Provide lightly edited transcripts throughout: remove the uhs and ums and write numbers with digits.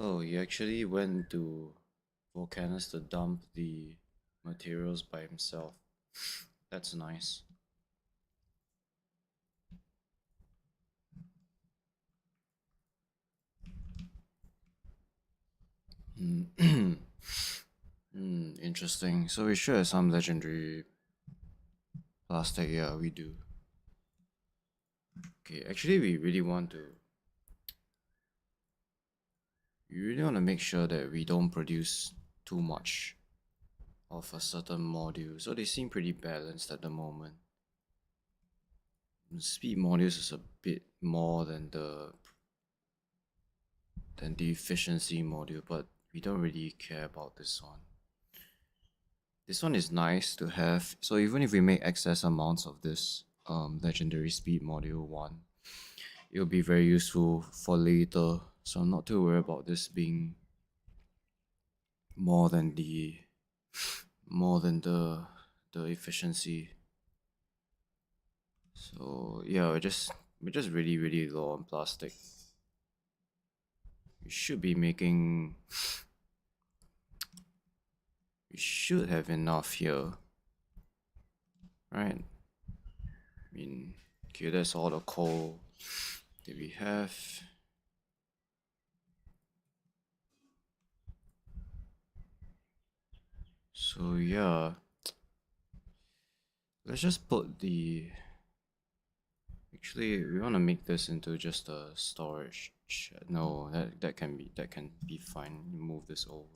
Oh, he actually went to Volcanus to dump the materials by himself. That's nice. Hmm. Interesting. So we should have some legendary plastic. Yeah, we do. Okay, actually, we really want to make sure that we don't produce too much of a certain module. So they seem pretty balanced at the moment. Speed modules is a bit more than the efficiency module, but we don't really care about this one. This one is nice to have. So even if we make excess amounts of this legendary speed module one, it'll be very useful for later. So I'm not too worried about this being more than the efficiency. So yeah, we're just really low on plastic. We should be making we should have enough here, right? I mean, okay, that's all the coal that we have. So yeah, let's just put the. Actually, we want to make this into just a storage shed. No, that can be fine. Move this over.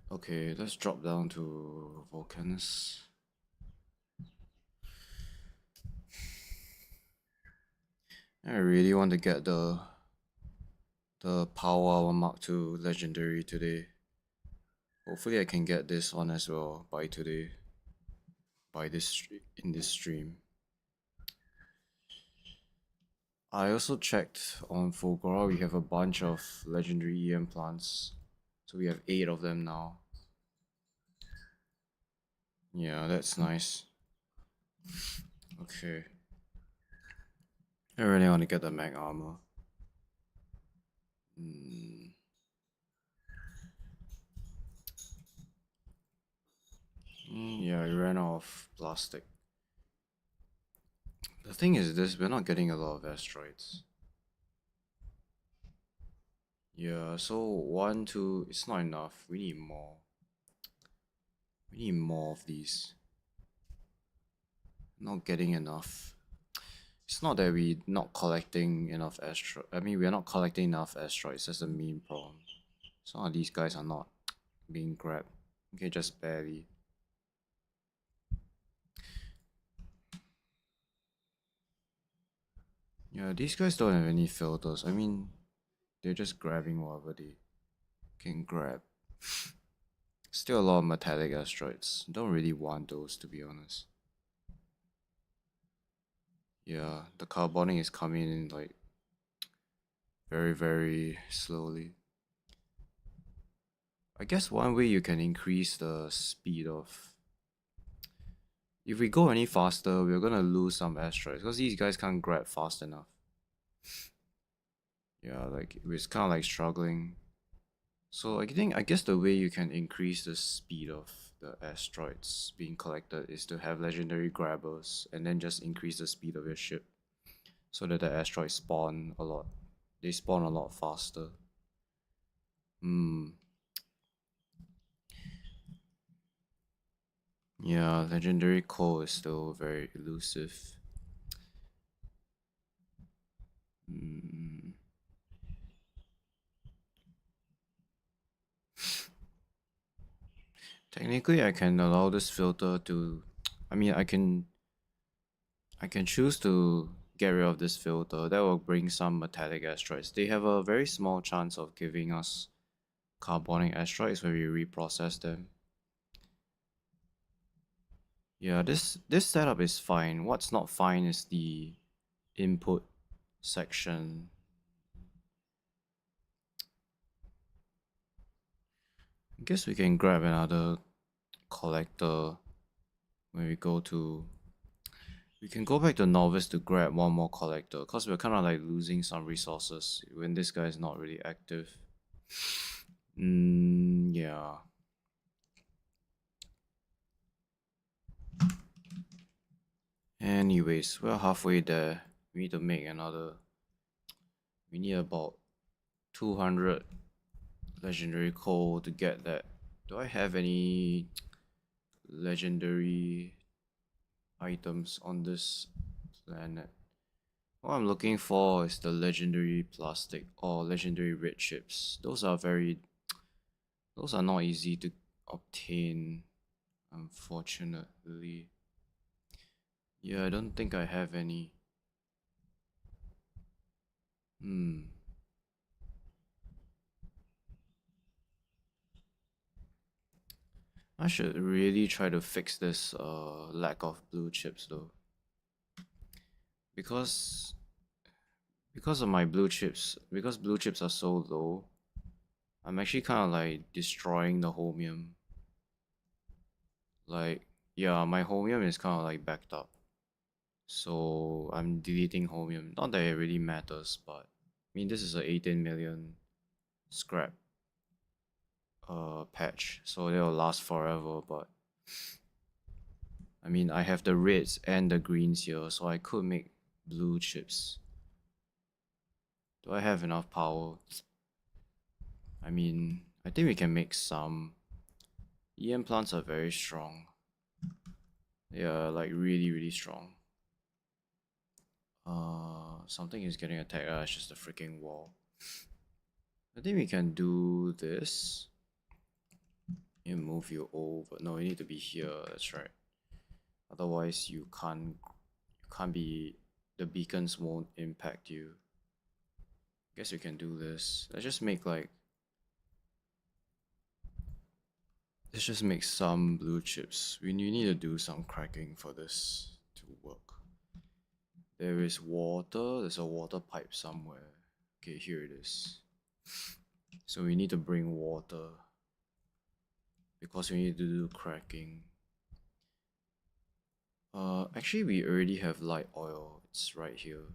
Okay, let's drop down to Volcanus. I really want to get the Power Mark II Legendary today. Hopefully I can get this one as well by today. By in this stream. I also checked on Fulgora, we have a bunch of legendary EM plants. So we have 8 of them now. Yeah, that's nice. Okay. I really want to get the mag armor. Mm. Yeah, I ran out of plastic. The thing is this, we're not getting a lot of asteroids. Yeah, so 1, 2, it's not enough. We need more. We need more of these. Not getting enough. It's not that we not collecting enough I mean, we're not collecting enough asteroids. That's the main problem. Some of these guys are not being grabbed. Okay, just barely. Yeah, these guys don't have any filters. I mean, they're just grabbing whatever they can grab. Still a lot of metallic asteroids. Don't really want those, to be honest. Yeah, the carbonic is coming in like very slowly. I guess one way you can increase the speed of. If we go any faster, we're gonna lose some asteroids because these guys can't grab fast enough. Yeah, like it's kind of like struggling. So I guess the way you can increase the speed of the asteroids being collected is to have legendary grabbers and then just increase the speed of your ship so that the asteroids spawn a lot. They spawn a lot faster. Hmm. Yeah, legendary coal is still very elusive. Hmm. Technically, I can allow this filter to. I mean, I can choose to get rid of this filter. That will bring some metallic asteroids. They have a very small chance of giving us carbonic asteroids when we reprocess them. Yeah, this setup is fine. What's not fine is the input section. I guess we can grab another collector when we We can go back to novice to grab one more collector, because we're kind of like losing some resources when this guy is not really active. Yeah. Anyways, we're halfway there. We need to make another. We need about 200 legendary coal to get that. Do I have any legendary items on this planet? What I'm looking for is the legendary plastic or legendary red chips. Those are not easy to obtain, unfortunately. Yeah, I don't think I have any. Hmm. I should really try to fix this lack of blue chips though. Because of my blue chips, because blue chips are so low, I'm actually kind of like destroying the homium. Like, yeah, my homium is kind of like backed up. So I'm deleting homium. Not that it really matters, but I mean this is a 18 million scrap patch, so they'll last forever, but I mean I have the reds and the greens here, so I could make blue chips. Do I have enough power? I mean, I think we can make some. EM plants are very strong. They are like really strong. Something is getting attacked. It's just a freaking wall. I think we can do this. You move you over. No, you need to be here. That's right. Otherwise, you can't. You can't be. The beacons won't impact you. Guess we can do this. Let's just make like. Let's just make some blue chips. We need to do some cracking for this to work. There is water. There's a water pipe somewhere. Okay, here it is. So we need to bring water because we need to do cracking. Actually, we already have light oil. It's right here.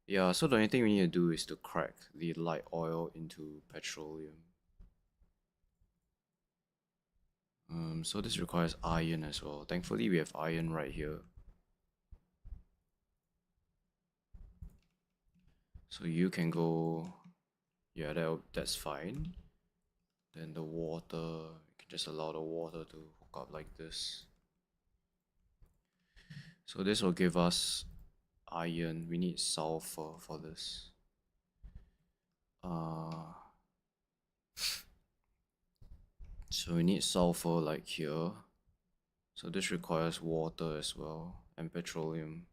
Yeah, so the only thing we need to do is to crack the light oil into petroleum. So this requires iron as well. Thankfully, we have iron right here. So you can go. Yeah, that's fine. Then the water, you can just allow the water to hook up like this. So this will give us iron. We need sulfur for this. So we need sulfur like here. So this requires water as well and petroleum.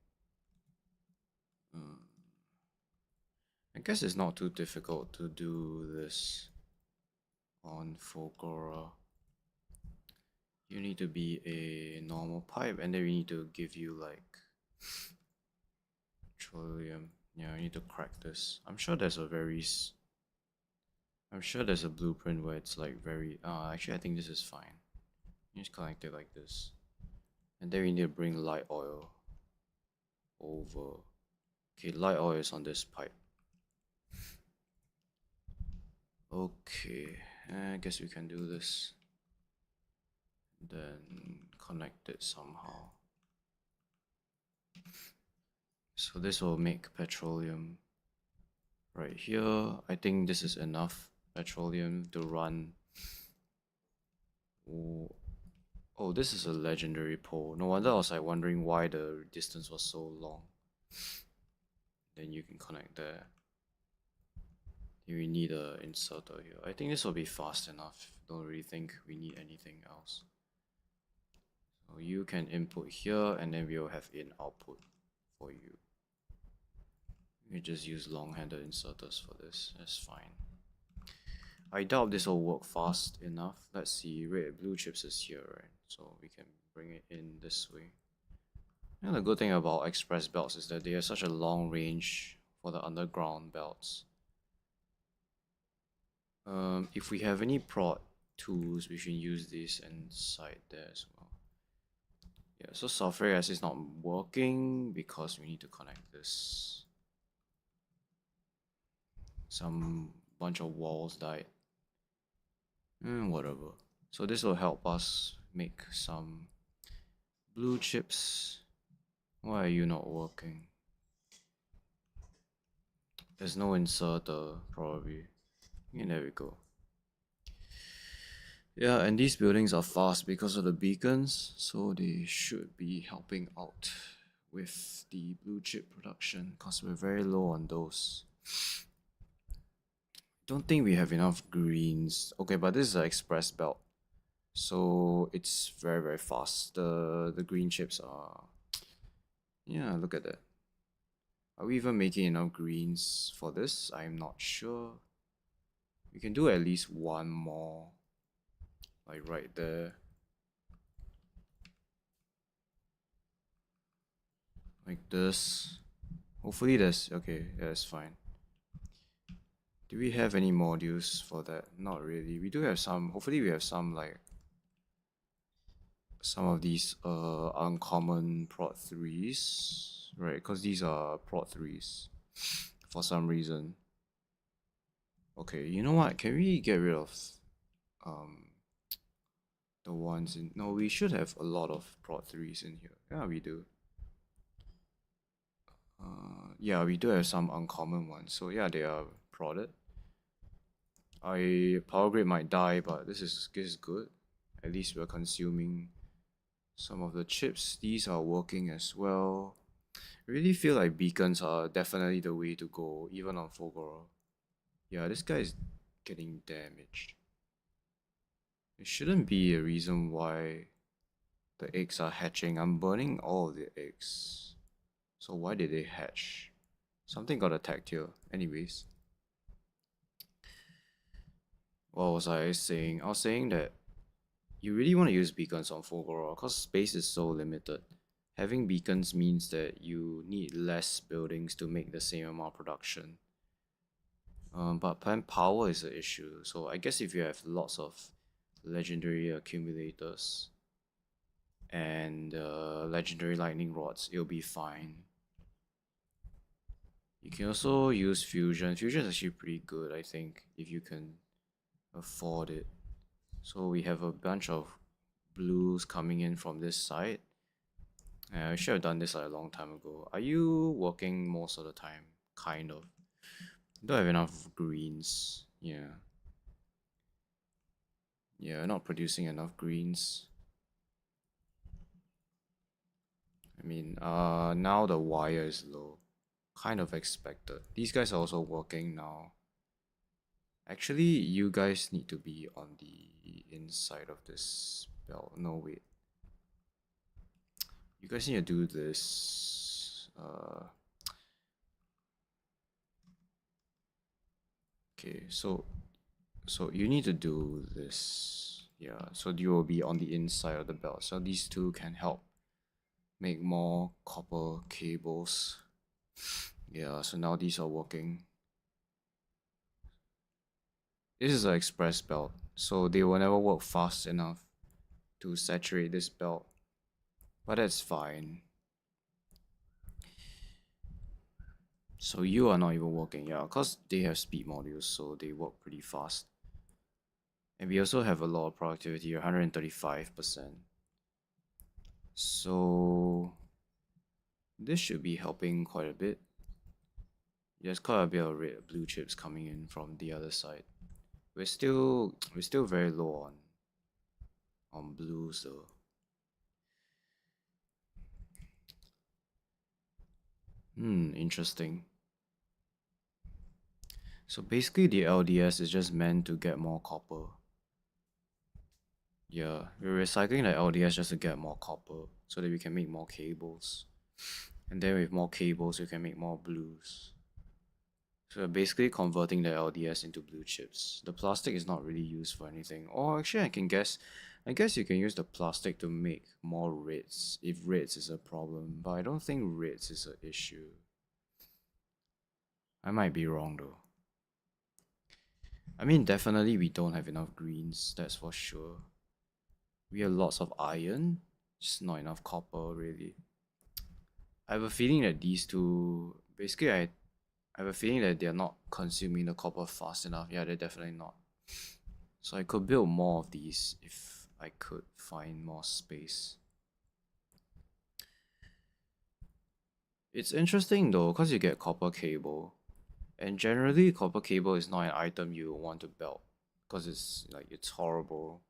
I guess it's not too difficult to do this on Fulgora. You need to be a normal pipe, and then we need to give you like petroleum. Yeah, I need to crack this. I'm sure there's a blueprint where it's like very. Actually, I think this is fine. You just connect it like this, and then we need to bring light oil over. Okay, light oil is on this pipe. Okay, I guess we can do this. Then connect it somehow. So this will make petroleum right here. I think this is enough petroleum to run. Oh, this is a legendary pole. No wonder I was like wondering why the distance was so long. Then you can connect there. We need a inserter here. I think this will be fast enough. Don't really think we need anything else. So you can input here, and then we'll have in output for you. You just use long-handed inserters for this. That's fine. I doubt this will work fast enough. Let's see. Red blue chips is here, right? So we can bring it in this way. And the good thing about express belts is that they have such a long range for the underground belts. If we have any prod tools, we should use this inside there as well. Yeah, so software as is not working because we need to connect this. Some bunch of walls died. Whatever. So this will help us make some blue chips. Why are you not working? There's no inserter, probably. Yeah, there we go. Yeah, and these buildings are fast because of the beacons, so they should be helping out with the blue chip production because we're very low on those. Don't think we have enough greens. Okay, but this is an express belt, so it's very fast. The green chips are, yeah, look at that. Are we even making enough greens for this? I'm not sure. We can do at least one more, like right there. Like this. Hopefully there's, okay, yeah, that's fine. Do we have any modules for that? Not really. We do have some, hopefully we have some like some of these uncommon prot 3s, right? Because these are prot 3s for some reason. Okay, you know what? Can we get rid of um the ones in, no, we should have a lot of prot 3s in here. Yeah, we do. Yeah, we do have some uncommon ones. So yeah, they are prodded. Power grid might die, but this is good. At least we're consuming some of the chips. These are working as well. I really feel like beacons are definitely the way to go, even on Fulgora. Yeah, this guy is getting damaged. It shouldn't be a reason why the eggs are hatching. I'm burning all of the eggs. So why did they hatch? Something got attacked here. Anyways. What was I saying? I was saying that you really want to use beacons on Fulgora because space is so limited. Having beacons means that you need less buildings to make the same amount of production. But power is an issue. So I guess if you have lots of legendary accumulators and legendary lightning rods, it'll be fine. You can also use fusion. Fusion is actually pretty good, I think, if you can afford it. So we have a bunch of blues coming in from this side. I should have done this like a long time ago. Are you working most of the time? Kind of. Don't have enough greens. Yeah. Yeah, not producing enough greens. I mean, now the wire is low. Kind of expected. These guys are also working now. Actually, you guys need to be on the inside of this belt. No, wait. You guys need to do this. Okay, so you need to do this. Yeah, so you will be on the inside of the belt. So these two can help make more copper cables. Yeah, so now these are working. This is an express belt, so they will never work fast enough to saturate this belt. But that's fine. So you are not even working, yeah, because they have speed modules, so they work pretty fast. And we also have a lot of productivity, 135%. So this should be helping quite a bit. There's quite a bit of red blue chips coming in from the other side. We're still very low on blues though. Interesting. So basically the LDS is just meant to get more copper. Yeah, we're recycling the LDS just to get more copper so that we can make more cables. And then with more cables we can make more blues. So we're basically converting the LDS into blue chips. The plastic is not really used for anything. Or actually I guess you can use the plastic to make more reds if reds is a problem, but I don't think reds is an issue. I might be wrong though. I mean, definitely we don't have enough greens, that's for sure. We have lots of iron, Just not enough copper, really. I have a feeling that these two, basically, I have a feeling that they're not consuming the copper fast enough. Yeah, they're definitely not. So I could build more of these if I could find more space. It's interesting though, because you get copper cable. And generally, copper cable is not an item you want to belt. Because it's horrible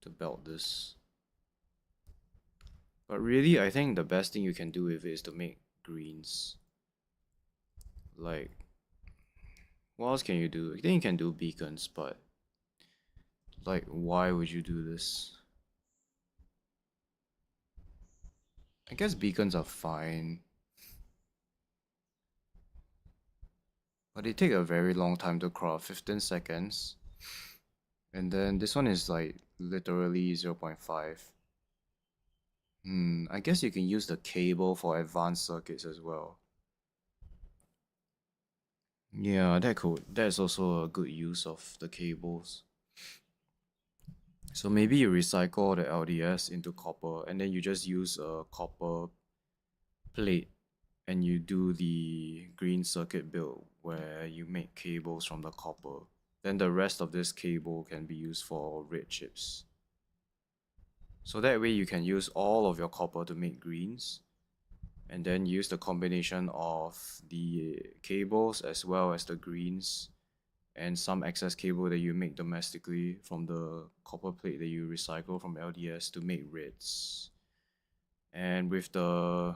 to belt this. But really, I think the best thing you can do with it is to make greens. Like, what else can you do? I think you can do beacons, but like, why would you do this? I guess beacons are fine, but they take a very long time to craft, 15 seconds. And then this one is like literally 0.5. I guess you can use the cable for advanced circuits as well. Yeah, that's also a good use of the cables. So maybe you recycle the LDS into copper and then you just use a copper plate and you do the green circuit build where you make cables from the copper. Then the rest of this cable can be used for red chips. So that way you can use all of your copper to make greens and then use the combination of the cables as well as the greens and some excess cable that you make domestically from the copper plate that you recycle from LDS to make reds. And with the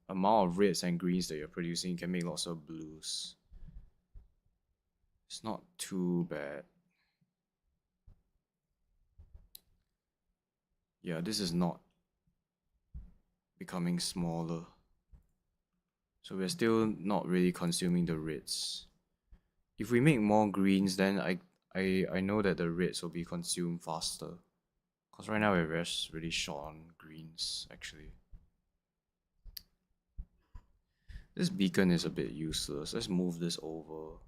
amount of reds and greens that you're producing, you can make lots of blues. It's not too bad. Yeah, this is not becoming smaller. So we're still not really consuming the reds. If we make more greens, then I know that the reds will be consumed faster. Because right now we're just really short on greens, actually. This beacon is a bit useless. Let's move this over.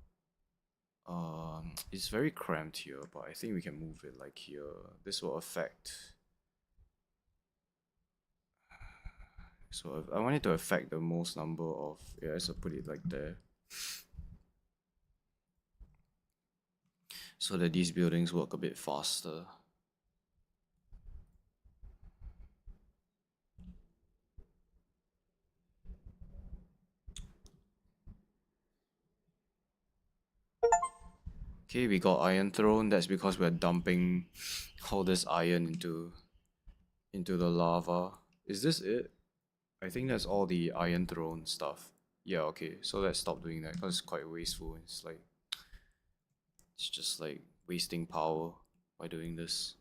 It's very cramped here, but I think we can move it like here. This will affect. So I want it to affect the most number of. Yeah, so put it like there. So that these buildings work a bit faster. Okay, we got Iron Throne. That's because we're dumping all this iron into the lava. Is this it? I think that's all the Iron Throne stuff. Yeah, okay. So let's stop doing that because it's quite wasteful. It's just like wasting power by doing this.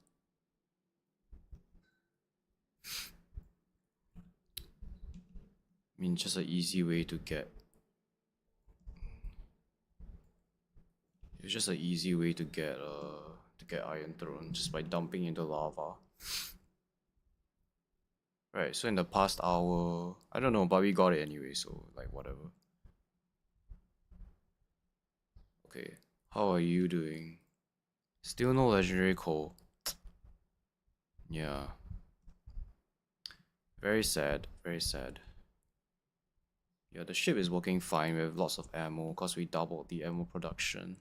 I mean, just an easy way to get. It's just an easy way to get Iron Throne just by dumping into lava. Right, so in the past hour, I don't know, but we got it anyway, so like whatever. Okay, how are you doing? Still no legendary coal. Yeah. Very sad, very sad. Yeah, the ship is working fine. We have lots of ammo because we doubled the ammo production.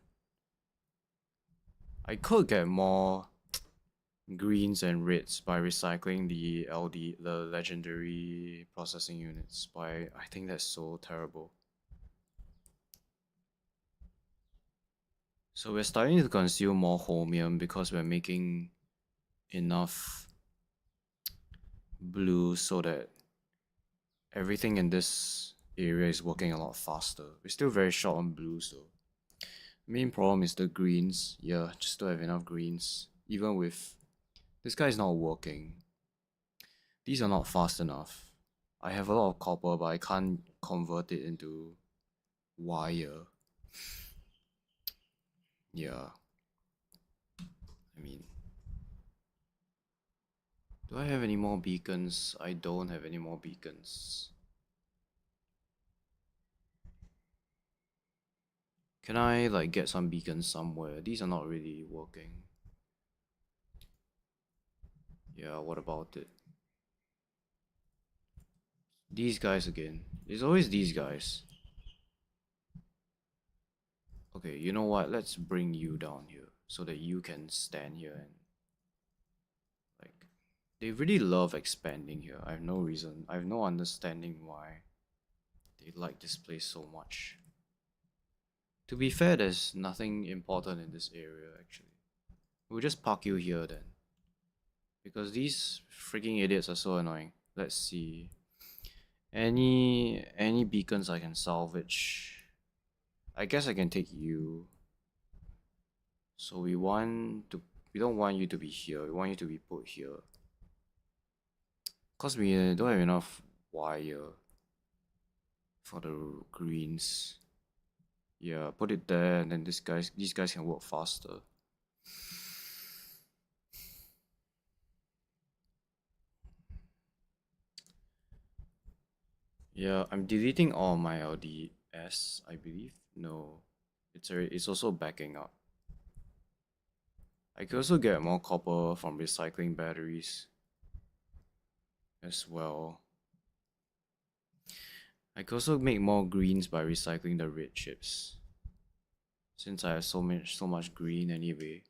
I could get more greens and reds by recycling the legendary processing units, but I think that's so terrible. So we're starting to consume more chromium because we're making enough blue so that everything in this area is working a lot faster. We're still very short on blues though. Main problem is the greens. Yeah, just don't have enough greens. Even with this guy is not working. These are not fast enough. I have a lot of copper, but I can't convert it into wire. Yeah. I mean, do I have any more beacons? I don't have any more beacons. Can I like get some beacons somewhere? These are not really working. Yeah, what about it? These guys again. It's always these guys. Okay, you know what? Let's bring you down here so that you can stand here and like they really love expanding here. I have no reason. I have no understanding why they like this place so much. To be fair, there's nothing important in this area actually. We'll just park you here then. Because these freaking idiots are so annoying. Let's see. Any beacons I can salvage. I guess I can take you. So we don't want you to be here. We want you to be put here. Cause we don't have enough wire for the greens. Yeah, put it there, and then these guys can work faster. Yeah, I'm deleting all my LDS, I believe. No, it's also backing up. I could also get more copper from recycling batteries as well. I could also make more greens by recycling the red chips. Since I have so much green anyway.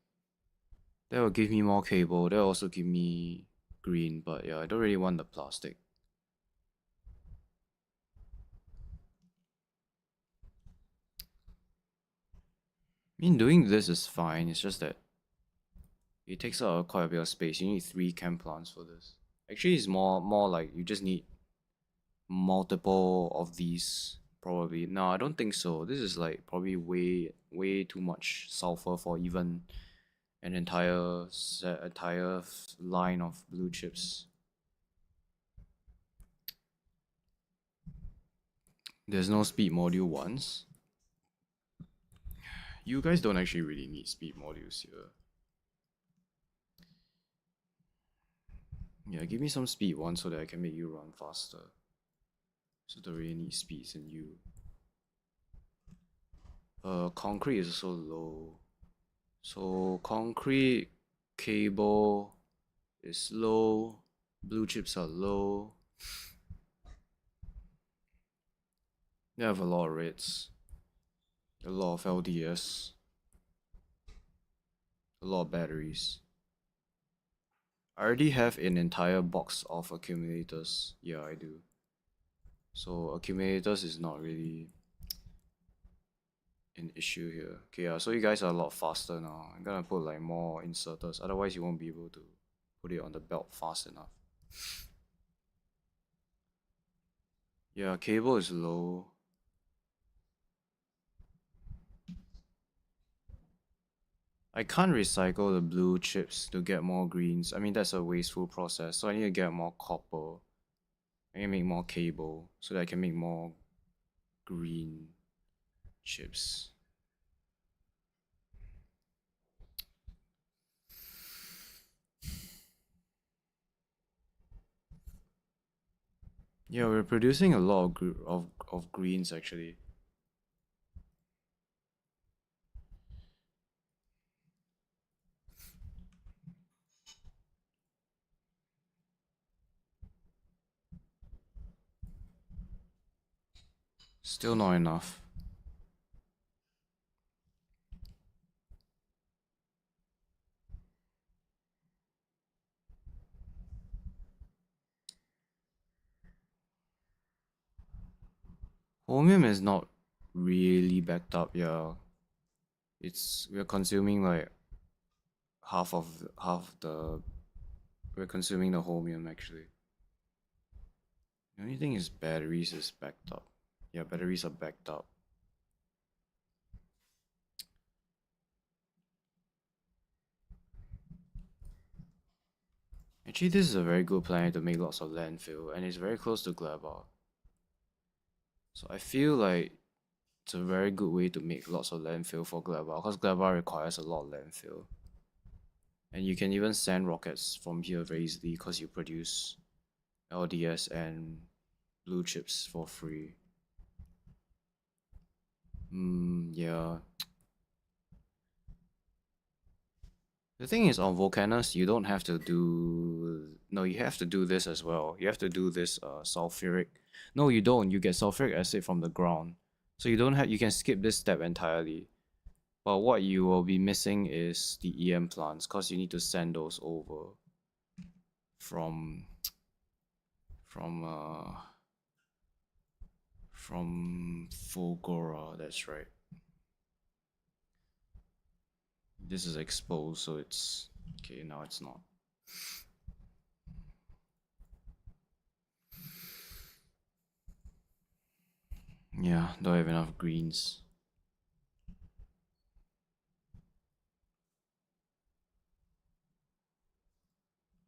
That will give me more cable, that will also give me green, but yeah, I don't really want the plastic. I mean, doing this is fine, it's just that it takes up quite a bit of space. You need 3 chem plants for this. Actually, it's more like you just need multiple of these, probably. No, I don't think so. This is like probably way too much sulfur for even an entire line of blue chips. There's no speed module once. You guys don't actually really need speed modules here. Yeah, give me some speed one so that I can make you run faster. So don't really need speeds in you. Concrete is also low. So concrete cable is low. Blue chips are low. They have a lot of reds. A lot of LDS. A lot of batteries. I already have an entire box of accumulators. Yeah, I do. So accumulators is not really an issue here. Okay, yeah, so you guys are a lot faster now. I'm gonna put like more inserters, otherwise you won't be able to put it on the belt fast enough. Yeah, cable is low. I can't recycle the blue chips to get more greens. I mean, that's a wasteful process, so I need to get more copper. I need to make more cable so that I can make more green chips. Yeah, we're producing a lot of greens actually. Still not enough. Chromium is not really backed up, yeah. We're consuming like half the we're consuming the chromium actually. The only thing is batteries is backed up. Yeah, batteries are backed up. Actually, this is a very good planet to make lots of landfill, and it's very close to Glabar. So I feel like it's a very good way to make lots of landfill for Glabar, because Glabar requires a lot of landfill. And you can even send rockets from here very easily because you produce LDS and blue chips for free. Yeah. The thing is, on Volcanus, you don't have to do... No, you have to do this as well. You have to do this sulfuric No, you don't. You get sulfuric acid from the ground. So you don't have, you can skip this step entirely. But what you will be missing is the EM plants because you need to send those over from from uh from Fulgora, that's right. This is exposed, so it's okay, now it's not. Yeah, don't have enough greens.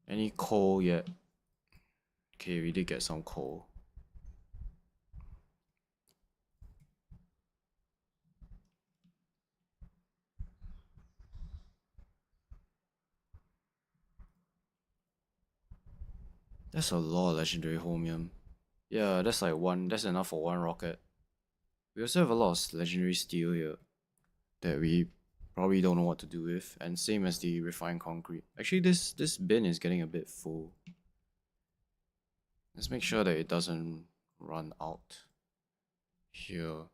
Any coal yet? Okay, we did get some coal. That's a lot of legendary Homium. Yeah, that's like one, that's enough for one rocket. We also have a lot of legendary steel here that we probably don't know what to do with, and same as the refined concrete. Actually, this bin is getting a bit full. Let's make sure that it doesn't run out here.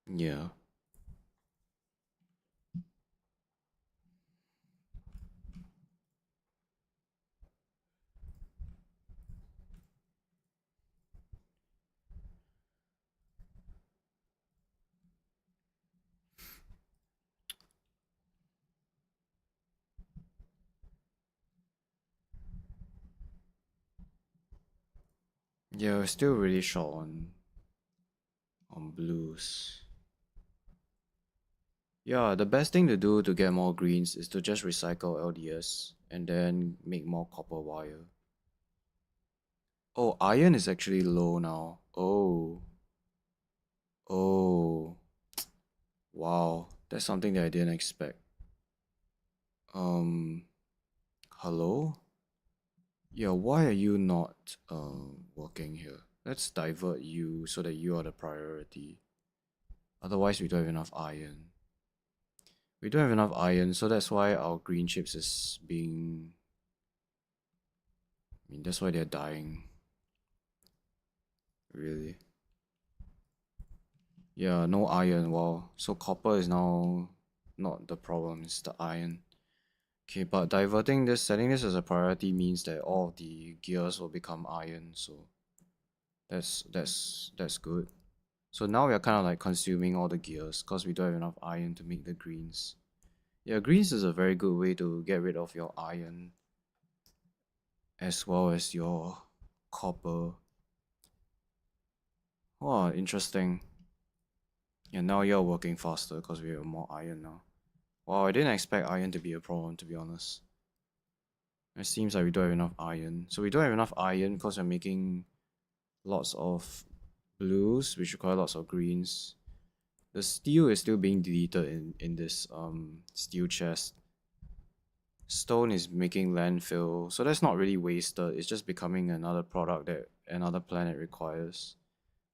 Yeah. Yeah, we're still really short on blues. Yeah, the best thing to do to get more greens is to just recycle LDS and then make more copper wire. Oh, iron is actually low now. Oh. Oh. Wow. That's something that I didn't expect. Um, hello? Yeah, why are you not working here? Let's divert you so that you are the priority. Otherwise, we don't have enough iron. We don't have enough iron, so that's why our green chips is being... I mean, that's why they're dying. Really. Yeah, no iron. Wow. So copper is now not the problem, it's the iron. Okay, but diverting this, setting this as a priority means that all of the gears will become iron, so that's good. So now we are kind of like consuming all the gears because we don't have enough iron to make the greens. Yeah, greens is a very good way to get rid of your iron as well as your copper. Oh, interesting. Yeah, now you're working faster because we have more iron now. Wow, I didn't expect iron to be a problem, to be honest. It seems like we don't have enough iron. So we don't have enough iron because we're making lots of blues, which require lots of greens. The steel is still being deleted in this steel chest. Stone is making landfill, so that's not really wasted. It's just becoming another product that another planet requires.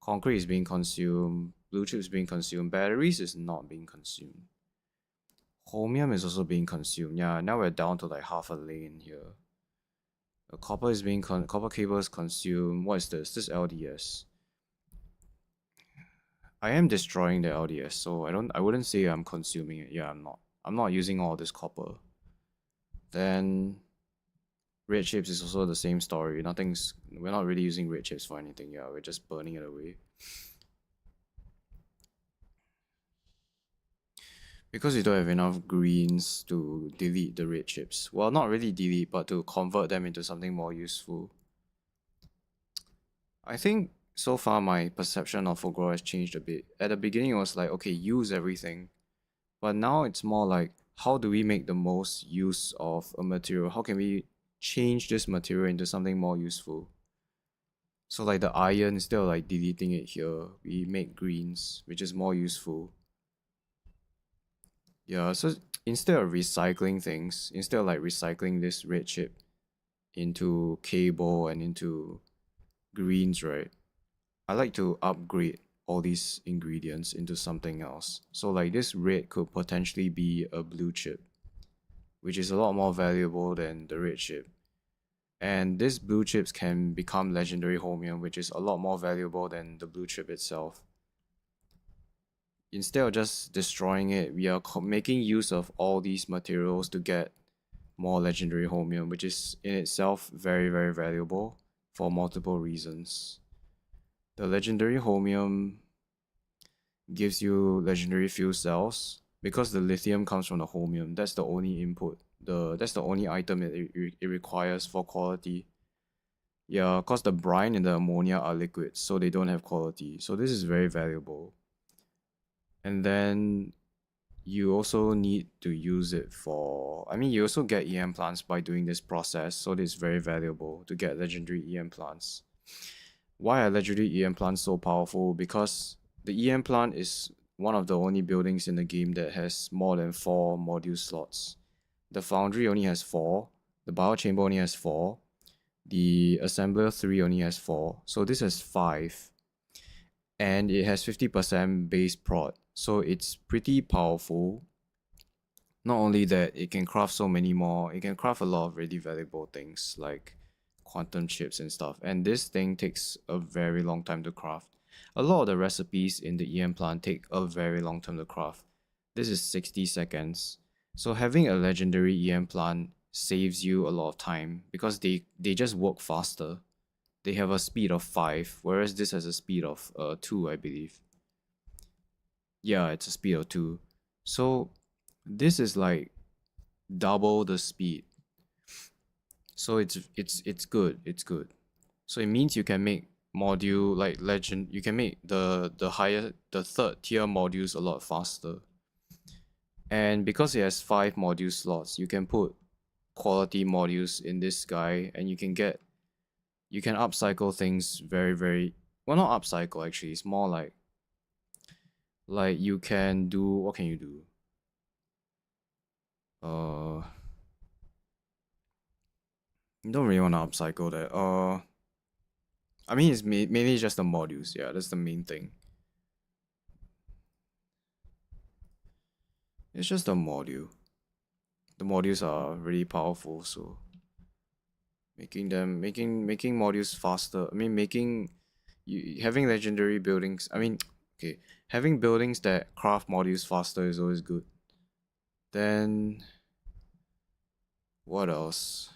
Concrete is being consumed, blue chips being consumed, batteries is not being consumed. Chromium is also being consumed. Yeah, now we're down to like half a lane here. The copper is being copper cable is consumed. What is this? This LDS. I am destroying the LDS, so I wouldn't say I'm consuming it. Yeah, I'm not. I'm not using all this copper. Then red chips is also the same story. We're not really using red chips for anything. Yeah, we're just burning it away. Because we don't have enough greens to delete the red chips. Well, not really delete, but to convert them into something more useful. I think so far my perception of Fulgora has changed a bit. At the beginning, it was like, okay, use everything. But now it's more like, how do we make the most use of a material? How can we change this material into something more useful? So like the iron, instead of like deleting it here, we make greens, which is more useful. Yeah, so instead of recycling things, instead of like recycling this red chip into cable and into greens, right? I like to upgrade all these ingredients into something else. So like this red could potentially be a blue chip, which is a lot more valuable than the red chip. And these blue chips can become legendary holmium, which is a lot more valuable than the blue chip itself. Instead of just destroying it, we are making use of all these materials to get more legendary holmium, which is in itself very, very valuable for multiple reasons. The legendary holmium gives you legendary fuel cells because the lithium comes from the holmium. That's the only input. That's the only item that it requires for quality. Yeah, because the brine and the ammonia are liquids, so they don't have quality. So this is very valuable. And then you also need to use it for, I mean, you also get EM plants by doing this process, so this is very valuable to get legendary EM plants. Why are legendary EM plants so powerful? Because the EM plant is one of the only buildings in the game that has more than 4 module slots. The foundry only has 4, the biochamber only has 4, the assembler 3 only has 4, so this has 5. And it has 50% base prot, so it's pretty powerful. Not only that, it can craft so many more, it can craft a lot of really valuable things like quantum chips and stuff, and this thing takes a very long time to craft. A lot of the recipes in the EM plant take a very long time to craft. This is 60 seconds. So having a legendary EM plant saves you a lot of time because they just work faster. They have a speed of 5, whereas this has a speed of 2, I believe. Yeah, it's a speed of 2. So this is like double the speed. So it's good. It's good. So it means you can make module like legend. You can make the third tier modules a lot faster. And because it has 5 module slots, you can put quality modules in this guy, and you can upcycle things very, very well. Not upcycle actually. It's more like you can do, what can you do? You don't really want to upcycle that. I mean, it's mainly just the modules. Yeah, that's the main thing. It's just a module. The modules are really powerful, so making modules faster. I mean, having legendary buildings. I mean, okay, having buildings that craft modules faster is always good. Then what else?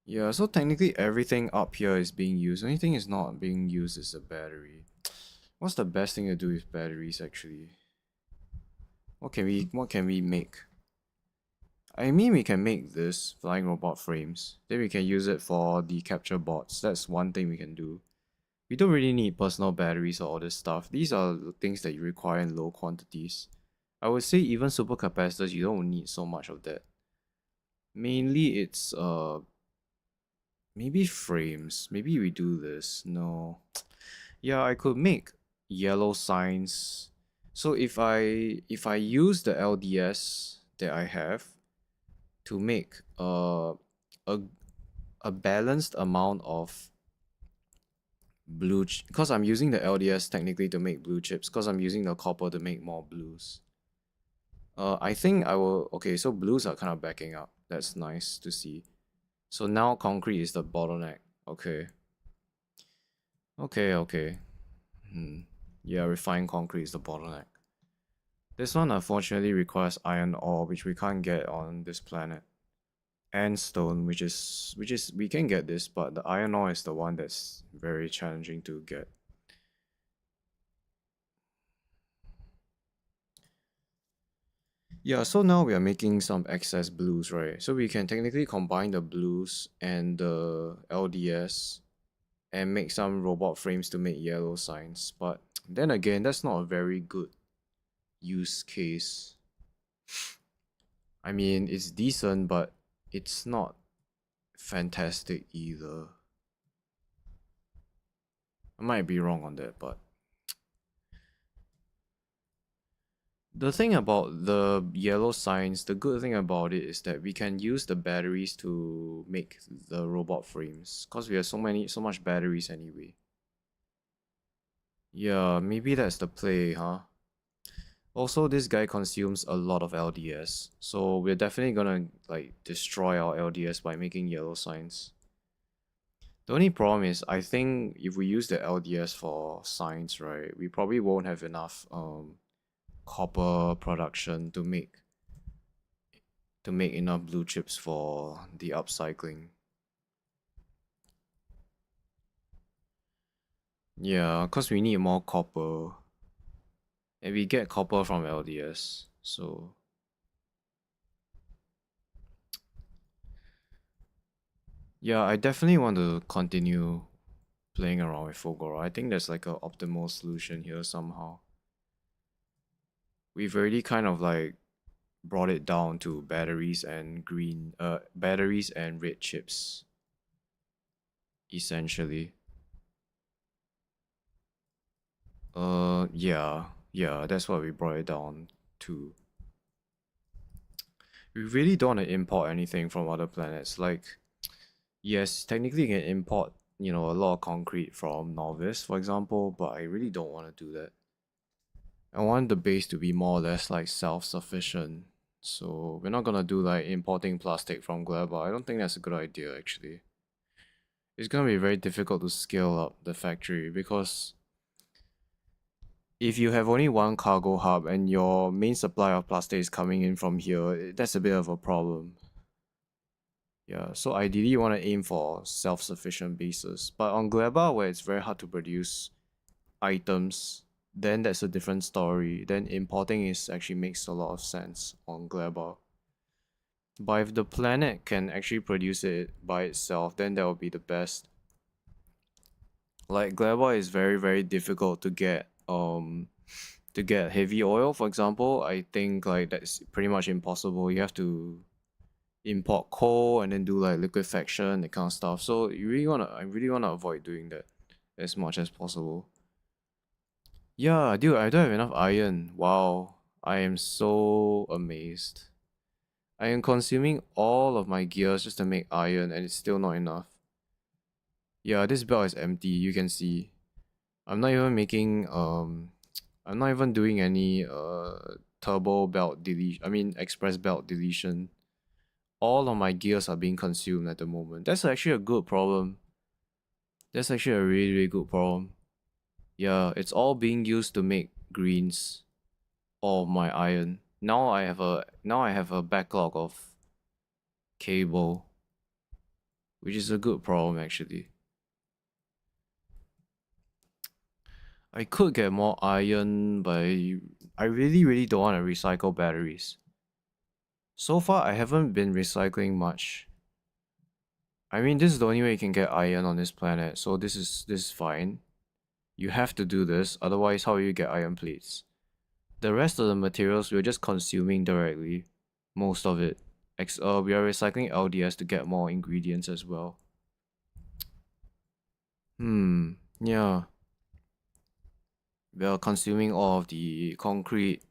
Yeah, so technically everything up here is being used. The only thing is not being used is the battery. What's the best thing to do with batteries actually? What can we make? I mean, we can make this flying robot frames. Then we can use it for the capture bots. That's one thing we can do. We don't really need personal batteries or all this stuff. These are things that you require in low quantities. I would say even supercapacitors, you don't need so much of that. Mainly it's maybe frames. Maybe we do this. No. Yeah, I could make yellow signs. So if I use the LDS that I have to make a balanced amount of blue, because I'm using the LDS technically to make blue chips, because I'm using the copper to make more blues. I think I will. Okay, so blues are kind of backing up. That's nice to see. So now concrete is the bottleneck. Okay. Okay. Yeah, refined concrete is the bottleneck. This one unfortunately requires iron ore, which we can't get on this planet. And stone, which is we can get this, but the iron ore is the one that's very challenging to get. Yeah, so now we are making some excess blues, right? So we can technically combine the blues and the LDS and make some robot frames to make yellow signs. But then again, that's not a very good use case. I mean, it's decent, but it's not fantastic either. I might be wrong on that, but the thing about the yellow signs, the good thing about it is that we can use the batteries to make the robot frames, because we have so much batteries anyway. Yeah, maybe that's the play, huh? Also, this guy consumes a lot of LDS, so we're definitely gonna like destroy our LDS by making yellow signs. The only problem is, I think if we use the LDS for signs, right, we probably won't have enough copper production to make enough blue chips for the upcycling. Yeah, cause we need more copper, and we get copper from LDS, so yeah, I definitely want to continue playing around with Fogoro. I think there's like a optimal solution here somehow. We've already kind of like brought it down to batteries and red chips, essentially. Yeah, that's what we brought it down to. We really don't want to import anything from other planets. Like, yes, technically you can import, a lot of concrete from Novice, for example, but I really don't want to do that. I want the base to be more or less like self-sufficient. So we're not gonna do like importing plastic from Gleba. I don't think that's a good idea actually. It's gonna be very difficult to scale up the factory because if you have only one cargo hub and your main supply of plastic is coming in from here, that's a bit of a problem. Yeah, so ideally you want to aim for self-sufficient bases. But on Gleba, where it's very hard to produce items, then that's a different story. Then importing is actually makes a lot of sense on Gleba. But if the planet can actually produce it by itself, then that would be the best. Like Gleba is very very difficult to get heavy oil, for example. I think like that's pretty much impossible. You have to import coal and then do like liquefaction, that kind of stuff. So I really wanna avoid doing that as much as possible. Yeah, dude, I don't have enough iron. Wow, I am so amazed. I am consuming all of my gears just to make iron, and it's still not enough. Yeah, this belt is empty. You can see. I'm not even making I'm not even doing any turbo belt delete. I mean express belt deletion. All of my gears are being consumed at the moment. That's actually a good problem. That's actually a really, really good problem. Yeah, it's all being used to make greens of my iron. Now I have a backlog of cable, which is a good problem actually. I could get more iron, but I really, really don't want to recycle batteries. So far, I haven't been recycling much. I mean, this is the only way you can get iron on this planet, so this is fine. You have to do this, otherwise how will you get iron plates? The rest of the materials we're just consuming directly, most of it. We are recycling LDS to get more ingredients as well. Yeah. We are consuming all of the concrete.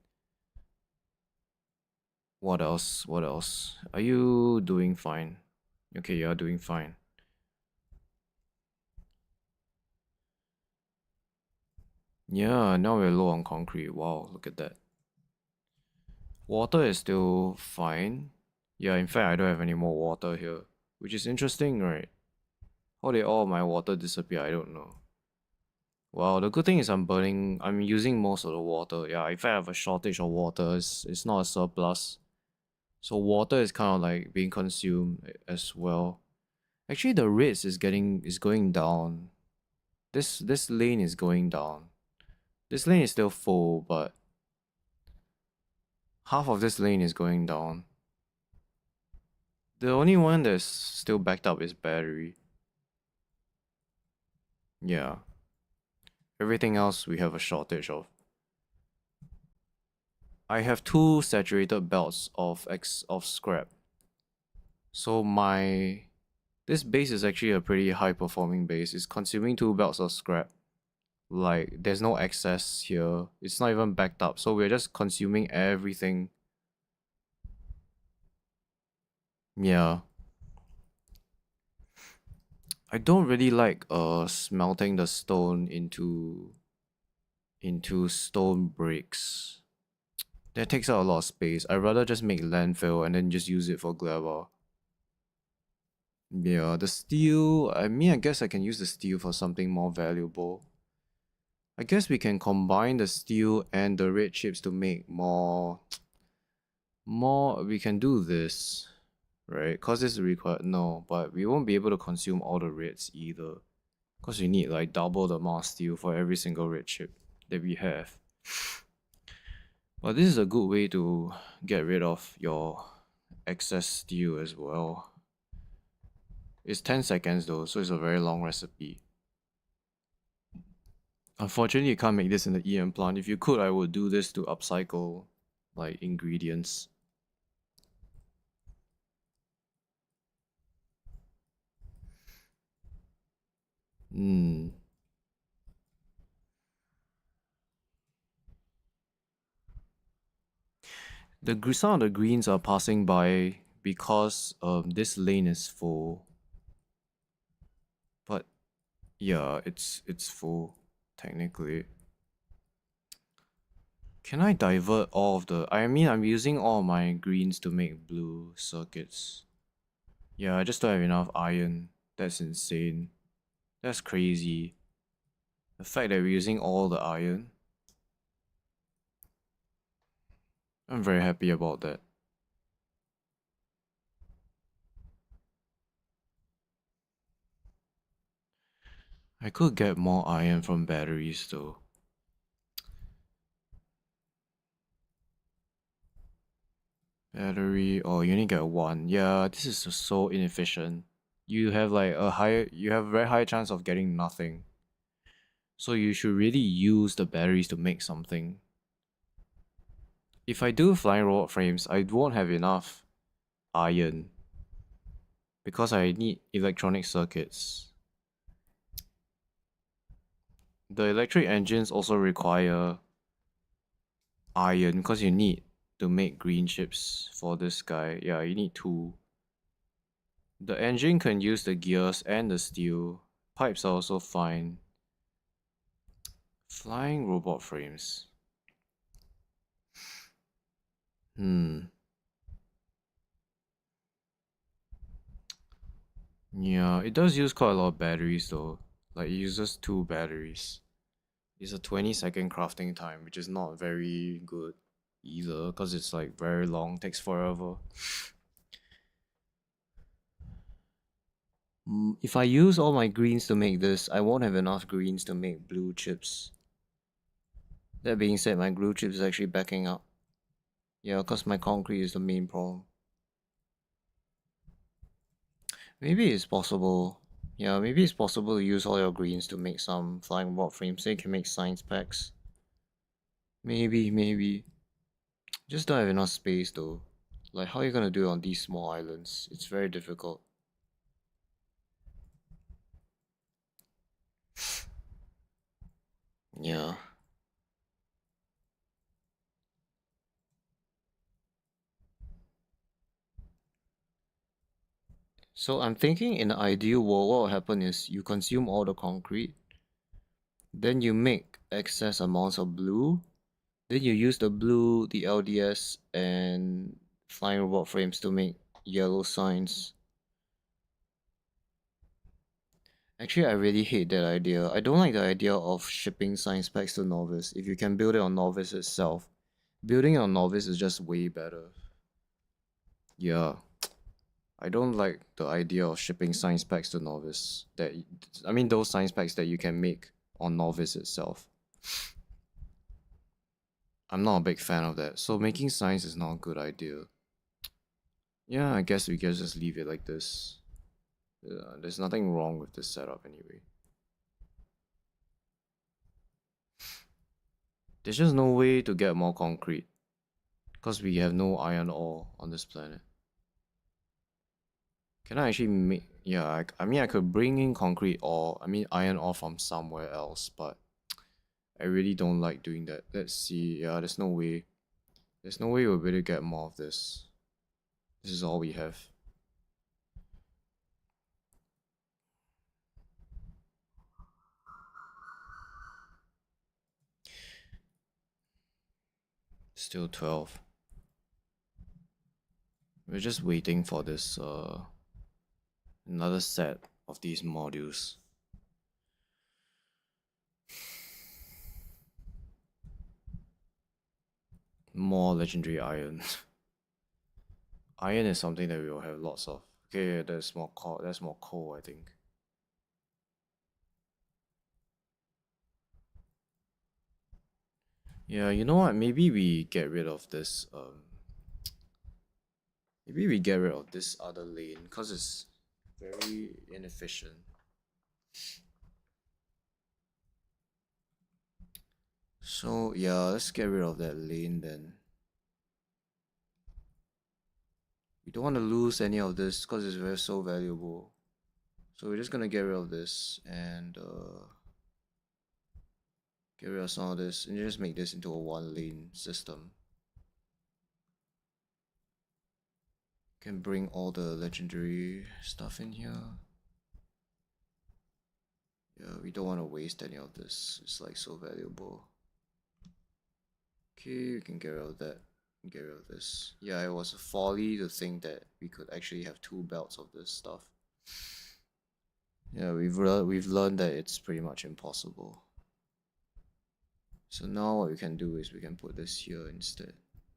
What else? What else? Are you doing fine? Okay, you're doing fine. Yeah, now we're low on concrete. Wow, look at that. Water is still fine. Yeah, in fact, I don't have any more water here, which is interesting, right? How did all my water disappear? I don't know. Well, the good thing is I'm using most of the water. Yeah, if I have a shortage of water, it's not a surplus. So water is kind of like being consumed as well. Actually, the rates is going down. This lane is going down. This lane is still full, but half of this lane is going down. The only one that's still backed up is battery. Yeah. Everything else we have a shortage of. I have two saturated belts of scrap. So this base is actually a pretty high performing base. It's consuming two belts of scrap. Like there's no excess here. It's not even backed up. So we're just consuming everything. Yeah. I don't really like smelting the stone into into stone bricks. That takes out a lot of space. I'd rather just make landfill and then just use it for grabber. Yeah, the steel, I mean, I guess I can use the steel for something more valuable. I guess we can combine the steel and the red chips to make more, we can do this, right? Cause this is required, no, but we won't be able to consume all the reds either. Cause we need like double the amount of steel for every single red chip that we have. But this is a good way to get rid of your excess steel as well. It's 10 seconds though, so it's a very long recipe. Unfortunately, you can't make this in the EM plant. If you could, I would do this to upcycle like ingredients. Hmm. Some of the greens are passing by because this lane is full. But yeah, it's full technically. Can I divert all of the... I mean, I'm using all my greens to make blue circuits. Yeah, I just don't have enough iron. That's insane. That's crazy. The fact that we're using all the iron. I'm very happy about that. I could get more iron from batteries though. Battery, oh, you only get one. Yeah, this is just so inefficient. You have like you have a very high chance of getting nothing. So you should really use the batteries to make something. If I do flying robot frames, I won't have enough iron. Because I need electronic circuits. The electric engines also require iron because you need to make green chips for this guy. Yeah, you need two. The engine can use the gears and the steel. Pipes are also fine. Flying robot frames. Yeah, it does use quite a lot of batteries though. Like it uses 2 batteries. It's a 20-second crafting time, which is not very good either, because it's like very long, takes forever. If I use all my greens to make this, I won't have enough greens to make blue chips. That being said, my blue chips is actually backing up. Yeah, because my concrete is the main problem. Maybe it's possible. Yeah, maybe it's possible to use all your greens to make some flying robot frames so you can make science packs. Maybe. Just don't have enough space though. Like, how are you gonna do it on these small islands? It's very difficult. Yeah. So I'm thinking in the ideal world, what will happen is you consume all the concrete, then you make excess amounts of blue, then you use the blue, the LDS, and flying robot frames to make yellow signs. Actually, I really hate that idea. I don't like the idea of shipping science packs to Novice. If you can build it on Novice itself, building it on Novice is just way better. Yeah. I don't like the idea of shipping science packs to Novice. I mean those science packs that you can make on Novice itself. I'm not a big fan of that. So making science is not a good idea. Yeah, I guess we can just leave it like this. There's nothing wrong with this setup anyway. There's just no way to get more concrete. Because we have no iron ore on this planet. Can I actually make... Yeah, I mean I could bring in concrete ore, I mean iron ore from somewhere else, but I really don't like doing that. Let's see. Yeah, there's no way. There's no way we'll be able to get more of this. This is all we have. Still 12. We're just waiting for this another set of these modules. More legendary iron. Iron is something that we will have lots of. Okay, there's more coal. There's more coal, I think. Yeah, you know what? Maybe we get rid of this. Maybe we get rid of this other lane because it's very inefficient. So yeah, let's get rid of that lane then. We don't want to lose any of this because it's very so valuable. So we're just gonna get rid of this and get rid of some of this and just make this into a one lane system. Can bring all the legendary stuff in here. Yeah, we don't want to waste any of this. It's like so valuable. Okay, we can get rid of that. Get rid of this. Yeah, it was a folly to think that we could actually have two belts of this stuff. Yeah, we've learned that it's pretty much impossible. So now what we can do is we can put this here instead.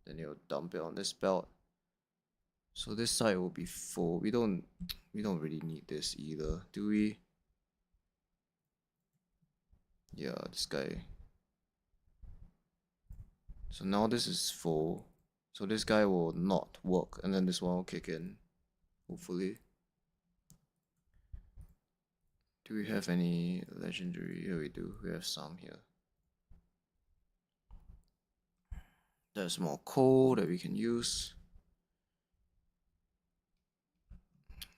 Then you'll dump it on this belt. So this side will be full. We don't really need this either, do we? Yeah, this guy. So now this is full. So this guy will not work, and then this one will kick in, hopefully. Do we have any legendary? Here we do. We have some here. There's more coal that we can use.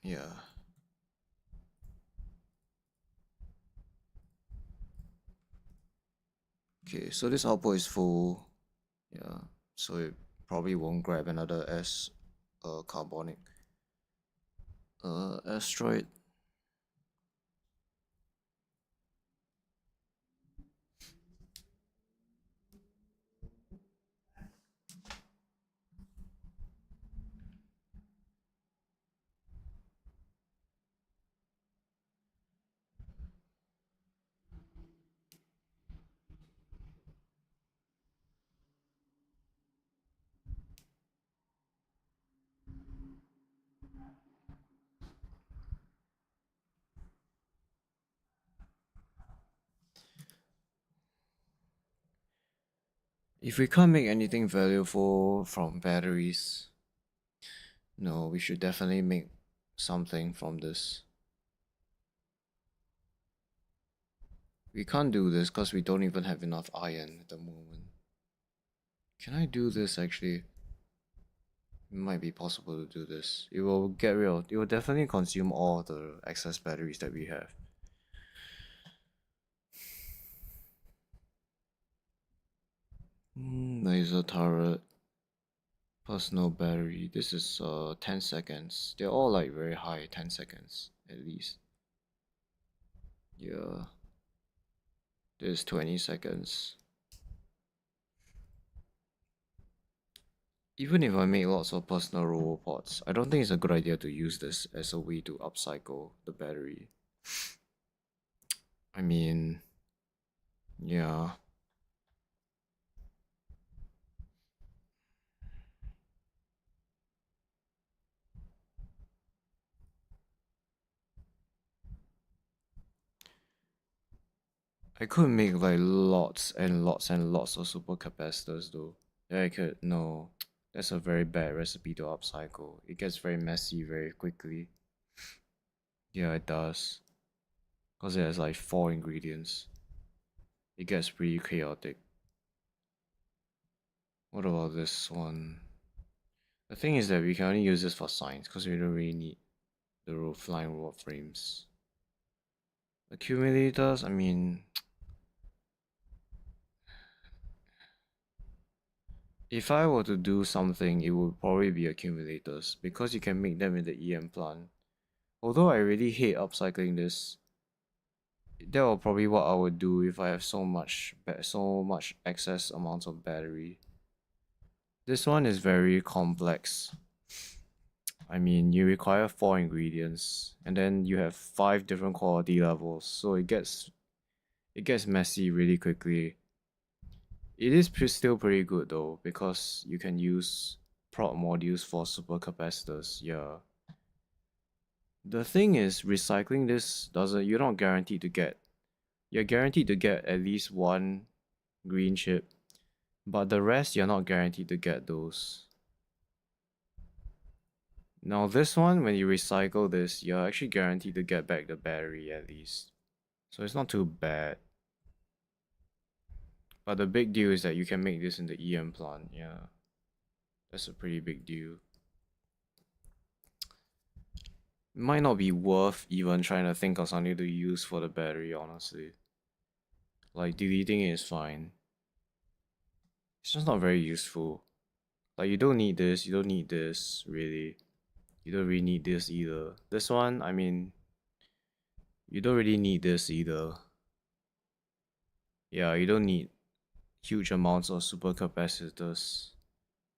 Yeah. Okay, so this output is full. Yeah, so it probably won't grab another carbonic asteroid. If we can't make anything valuable from batteries, no, we should definitely make something from this. We can't do this because we don't even have enough iron at the moment. Can I do this actually? It might be possible to do this. It will definitely consume all the excess batteries that we have. Laser turret. Personal battery. This is 10 seconds. They're all like very high, 10 seconds at least. Yeah. This is 20 seconds. Even if I make lots of personal robopods, I don't think it's a good idea to use this as a way to upcycle the battery. I mean, yeah. I could make like lots and lots and lots of supercapacitors though. Yeah, I could. No, that's a very bad recipe to upcycle. It gets very messy very quickly. Yeah, it does. Because it has like 4 ingredients. It gets pretty chaotic. What about this one? The thing is that we can only use this for science because we don't really need the flying robot frames. Accumulators, I mean, if I were to do something, it would probably be accumulators because you can make them in the EM plant. Although I really hate upcycling this, that will probably what I would do if I have so much excess amounts of battery. This one is very complex. I mean, you require 4 ingredients, and then you have 5 different quality levels, so it gets messy really quickly. It is still pretty good though, because you can use prop modules for supercapacitors. Yeah. The thing is, recycling this doesn't. You're not guaranteed to get. You're guaranteed to get at least one green chip, but the rest you're not guaranteed to get those. Now this one, when you recycle this, you're actually guaranteed to get back the battery at least. So it's not too bad. But the big deal is that you can make this in the EM plant. Yeah, that's a pretty big deal. It might not be worth even trying to think of something to use for the battery, honestly. Like deleting it is fine. It's just not very useful. Like you don't need this, you don't need this, really. You don't really need this either. This one, I mean, you don't really need this either. Yeah, you don't need huge amounts of supercapacitors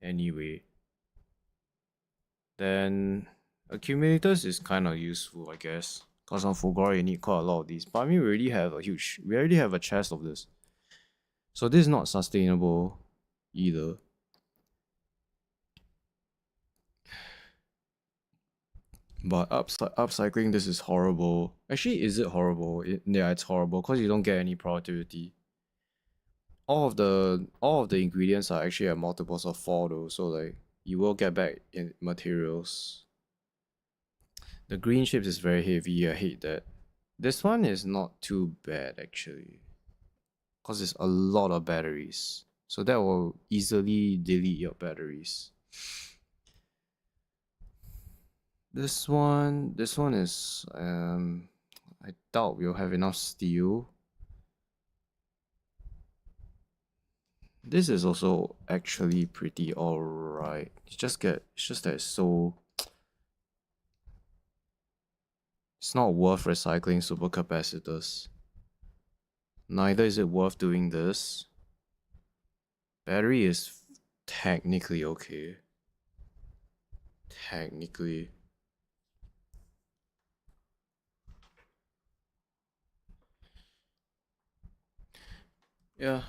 anyway. Then accumulators is kind of useful, I guess. Because on Fulgora you need quite a lot of these. But I mean, we already have a chest of this. So this is not sustainable either. But upcycling this is horrible. Actually, is it horrible? Yeah, it's horrible because you don't get any productivity. All of the ingredients are actually at multiples of 4 though, so like you will get back in materials. The green chips is very heavy, I hate that. This one is not too bad actually, because it's a lot of batteries. So that will easily delete your batteries. This one is I doubt we'll have enough steel. This is also actually pretty alright. It's just that it's not worth recycling supercapacitors. Neither is it worth doing this. Battery is technically okay. Technically. Yeah.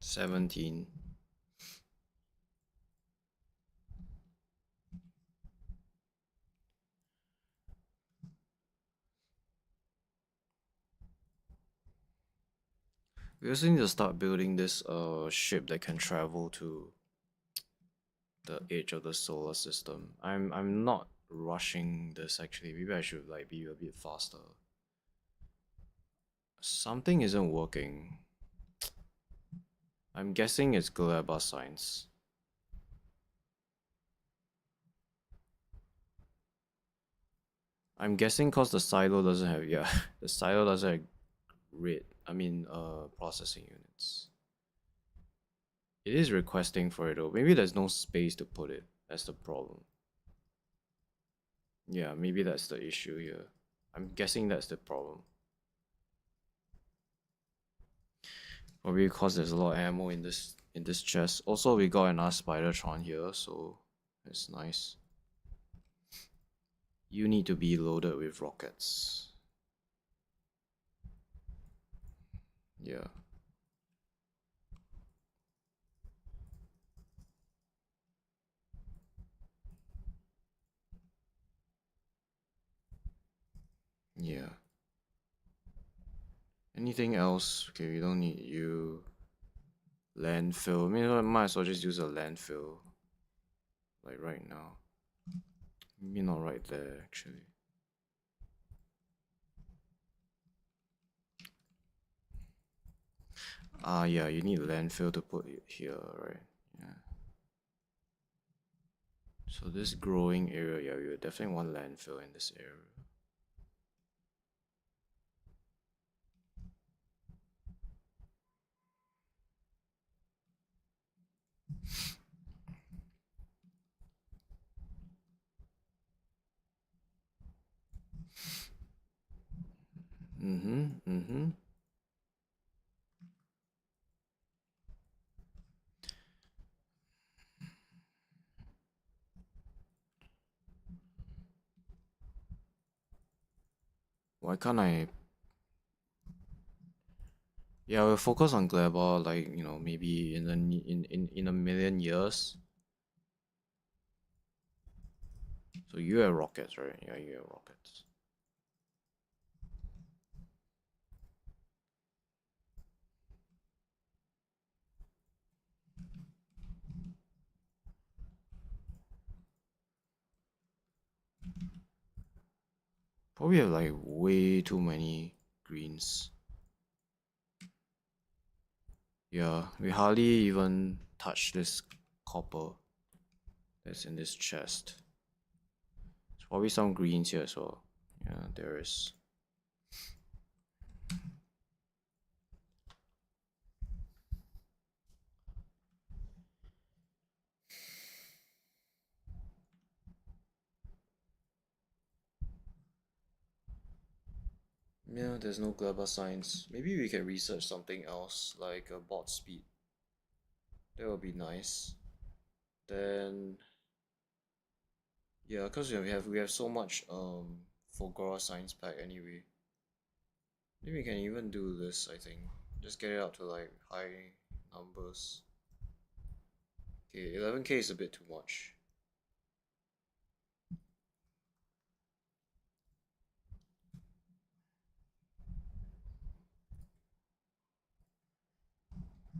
17. We also need to start building this ship that can travel to the edge of the solar system. I'm not rushing this actually. Maybe I should like be a bit faster. Something isn't working. I'm guessing it's Gleba Science. I'm guessing cause the silo doesn't have the silo doesn't have processing units. It is requesting for it though. Maybe there's no space to put it. That's the problem. Yeah, maybe that's the issue here. I'm guessing that's the problem. Probably because there's a lot of ammo in this chest. Also, we got another Spidertron here, so it's nice. You need to be loaded with rockets. Yeah. Yeah. Anything else? Okay, we don't need you. Landfill. I mean, I might as well just use a landfill. Like right now. Maybe not right there, actually. Ah, yeah, you need landfill to put it here, right? Yeah. So this growing area, yeah, you definitely want landfill in this area. Mm-hmm. can't I? Yeah, we'll focus on Gleba, like, maybe in a million years. So you have rockets, right? Yeah, you have rockets. Probably have like way too many greens. Yeah, we hardly even touch this copper that's in this chest. There's probably some greens here as well. Yeah, there is. Yeah, there's no Gleba signs. Maybe we can research something else, like a bot speed. That would be nice. Then, yeah, because we have so much Fulgora science pack anyway. Maybe we can even do this, I think. Just get it up to like high numbers. Okay, 11k is a bit too much.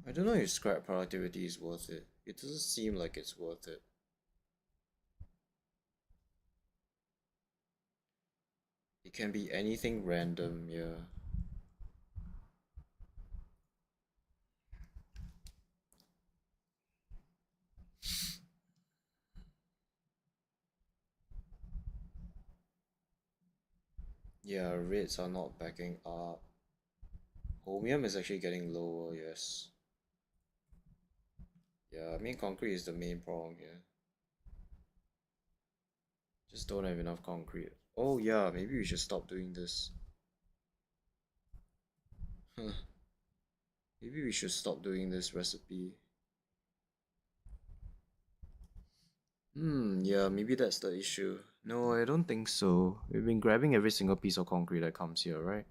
I don't know if scrap productivity is worth it. It doesn't seem like it's worth it. It can be anything random, yeah. Yeah, rates are not backing up. Chromium is actually getting lower, yes. Yeah, I mean concrete is the main problem here. Just don't have enough concrete. Oh yeah, maybe we should stop doing this. Maybe we should stop doing this recipe. Yeah, maybe that's the issue. No, I don't think so. We've been grabbing every single piece of concrete that comes here, right?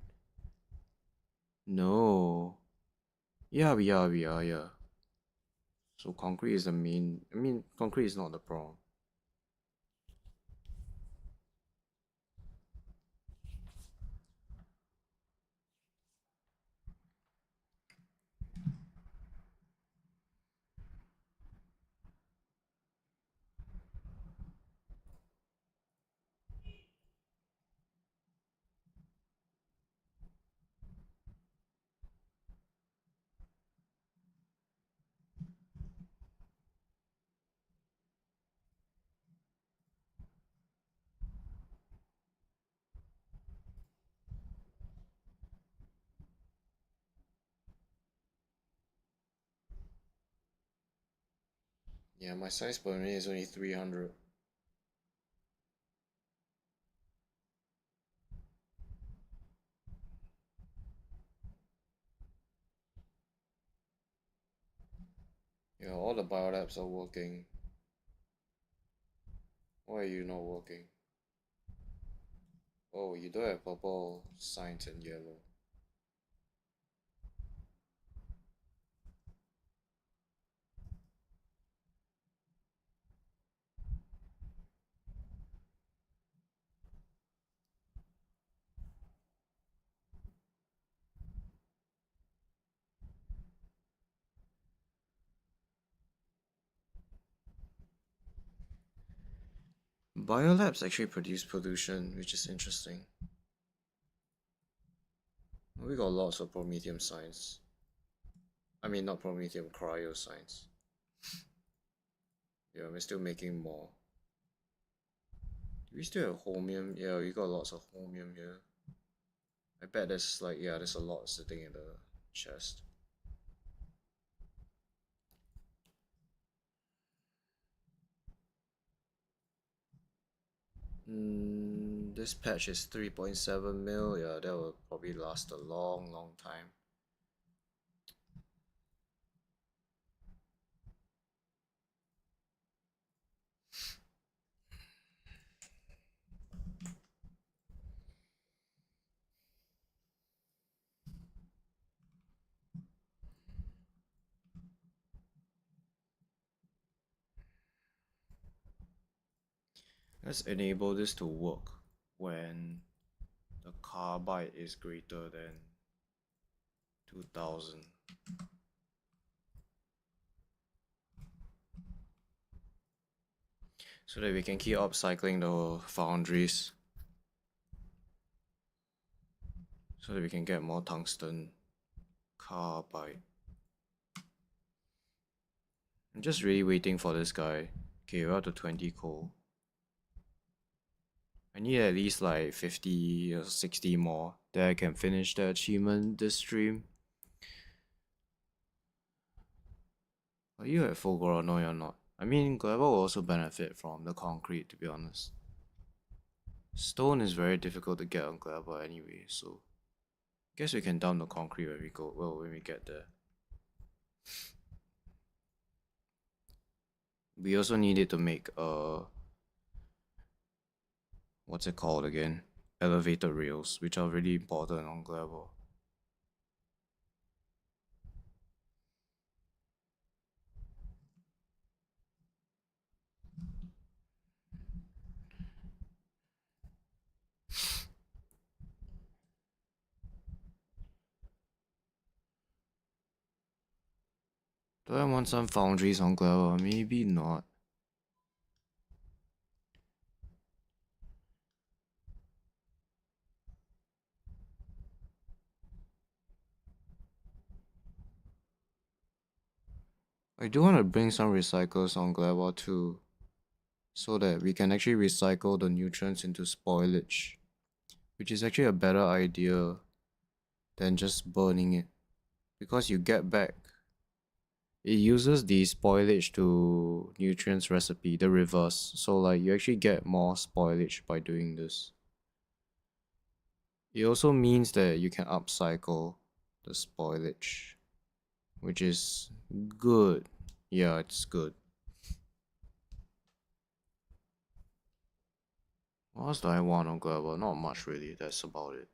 No. Yeah, we are, yeah. So concrete is the main. I mean, concrete is not the problem. Yeah, my size per minute is only 300. Yeah, all the biolabs are working. Why are you not working? Oh, you don't have purple signs and yellow. Biolabs actually produce pollution, which is interesting. We got lots of promethium signs. I mean, not promethium, cryo signs. Yeah, we're still making more. Do we still have chromium? Yeah, we got lots of chromium here. I bet there's like, yeah, there's a lot sitting in the chest. This patch is 3.7 mil. Yeah, that will probably last a long, long time. Let's enable this to work when the carbide is greater than 2000. So that we can keep upcycling the foundries. So that we can get more tungsten carbide. I'm just really waiting for this guy. Okay, we're up to 20 coal. I need at least like 50 or 60 more that I can finish the achievement this stream. Are you at full grow? No, you're not. I mean, Gleba will also benefit from the concrete, to be honest. Stone is very difficult to get on Gleba anyway, so guess we can dump the concrete when we go. Well, when we get there. We also need it to make what's it called again? Elevator rails, which are really important on Gleba. Do I want some foundries on Gleba? Maybe not. I do want to bring some recyclers on Gleba too, so that we can actually recycle the nutrients into spoilage, which is actually a better idea than just burning it, because you get back. It uses the spoilage to nutrients recipe, the reverse, so like you actually get more spoilage by doing this. It also means that you can upcycle the spoilage, which is good. Yeah, it's good. What else do I want on Global? Not much really, that's about it.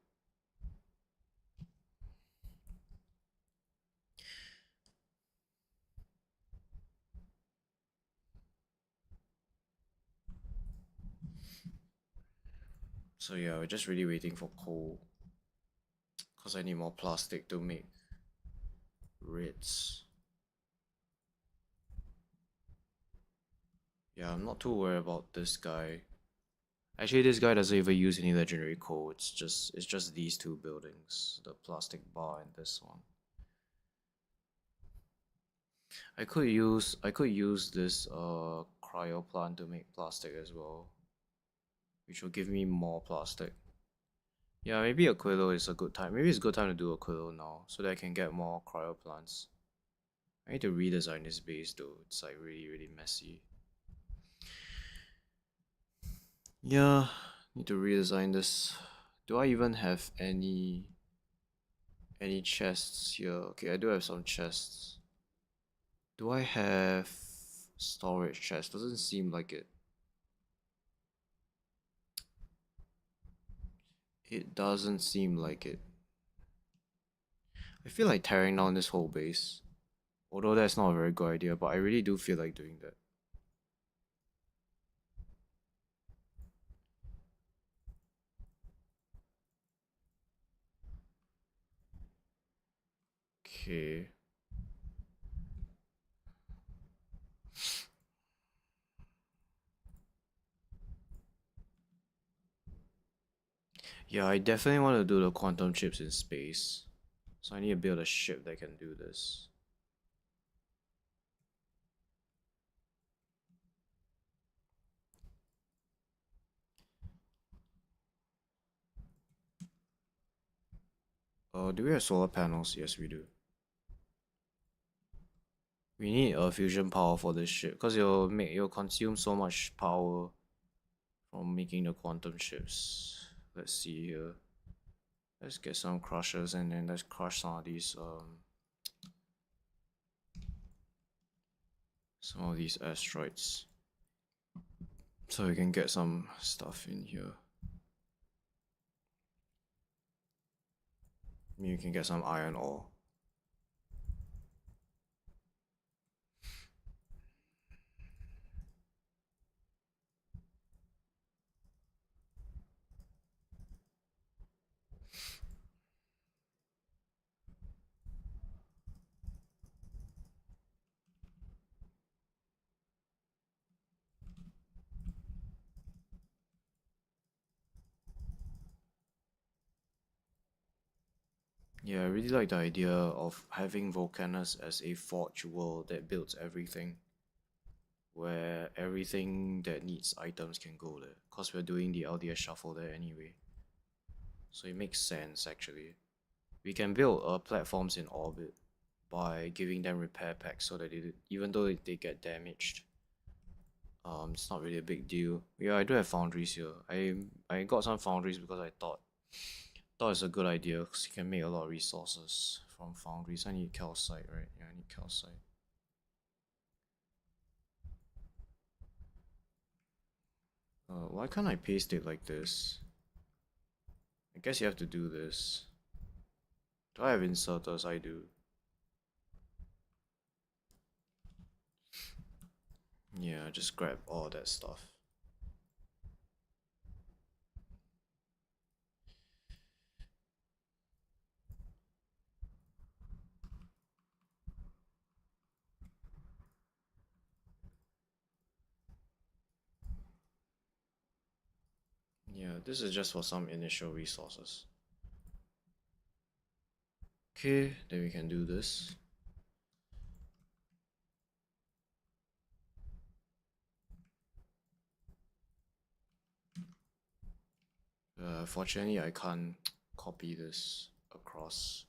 So yeah, we're just really waiting for coal, because I need more plastic to make RIDs. Yeah, I'm not too worried about this guy. Actually, this guy doesn't even use any legendary coal. It's just these two buildings, the plastic bar and this one. I could use this cryo plant to make plastic as well, which will give me more plastic. Yeah, maybe Aquilo is a good time. Maybe it's a good time to do Aquilo now, so that I can get more cryo plants. I need to redesign this base though. It's like really messy. Yeah, need to redesign this. Do I even have any chests here? Okay, I do have some chests. Do I have storage chests? Doesn't seem like it. It doesn't seem like it. I feel like tearing down this whole base. Although that's not a very good idea, but I really do feel like doing that. Okay. Yeah, I definitely want to do the quantum chips in space. So I need to build a ship that can do this. Do we have solar panels? Yes, we do. We need a fusion power for this ship because it'll consume so much power from making the quantum chips. Let's see here. Let's get some crushers and then let's crush some of these asteroids, so we can get some stuff in here. You can get some iron ore. Yeah, I really like the idea of having Volcanus as a forge world that builds everything, where everything that needs items can go there. Cause we're doing the LDS shuffle there anyway, so it makes sense actually. We can build platforms in orbit by giving them repair packs so that even though they get damaged, it's not really a big deal. Yeah, I do have foundries here. I got some foundries because I thought it's a good idea because you can make a lot of resources from foundries. I need calcite, right? Yeah, I need calcite. Why can't I paste it like this? I guess you have to do this. Do I have inserters? I do. Yeah, just grab all that stuff. Yeah, this is just for some initial resources. Okay, then we can do this. Fortunately, I can't copy this across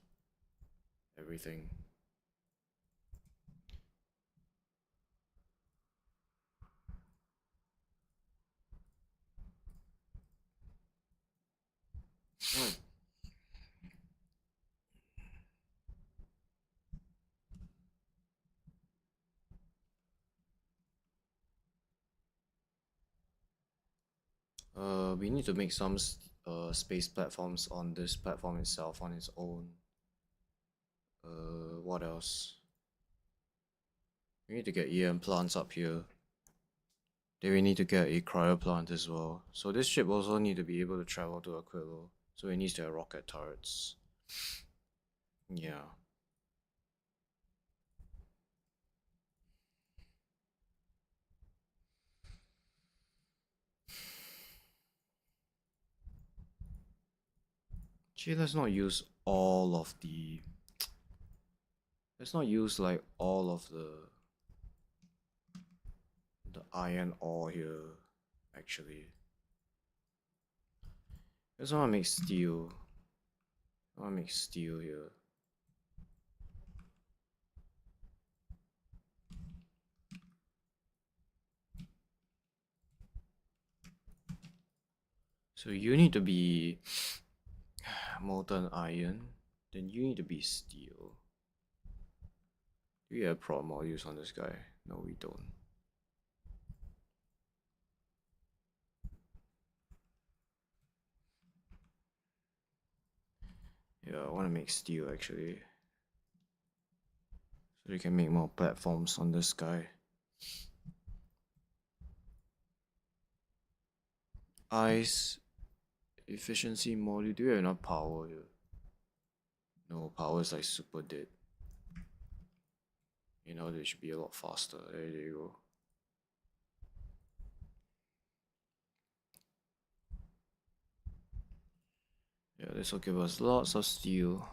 everything. We need to make some space platforms on this platform itself on its own. What else? We need to get EM plants up here. Then we need to get a cryo plant as well. So this ship also need to be able to travel to Aquilo. So it needs to have rocket turrets. Yeah. Gee, let's not use all of the... Let's not use like all of the iron ore here, actually. I just want to make steel. I want to make steel here. So you need to be molten iron, then you need to be steel. Do we have prod modules on this guy? No, we don't. Yeah, I want to make steel actually. So we can make more platforms on this guy. Ice efficiency module. Do we have enough power here? No, power is like super dead. You know, they should be a lot faster. There you go. Yeah, this will give us lots of steel.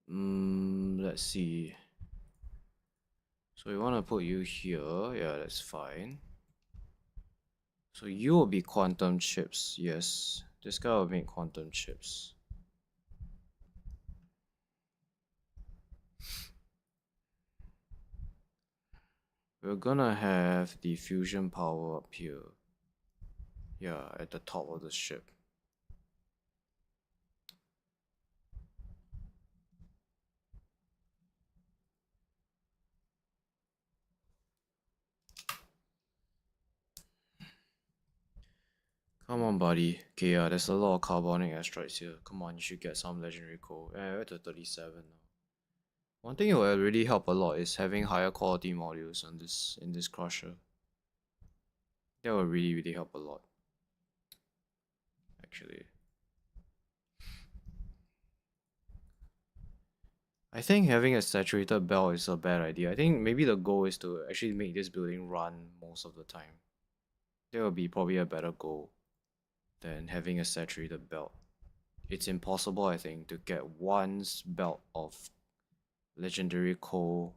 Let's see. So we want to put you here. Yeah, that's fine. So you will be quantum chips. Yes, this guy will make quantum chips. We're gonna have the fusion power up here. Yeah, at the top of the ship. Come on, buddy. Okay, yeah, there's a lot of carbonic asteroids here. Come on, you should get some legendary coal. Yeah, we're at 37 now. One thing that will really help a lot is having higher quality modules on in this crusher. That will really help a lot. Actually. I think having a saturated belt is a bad idea. I think maybe the goal is to actually make this building run most of the time. That would be probably a better goal than having a saturated belt. It's impossible, I think, to get one belt of legendary coal.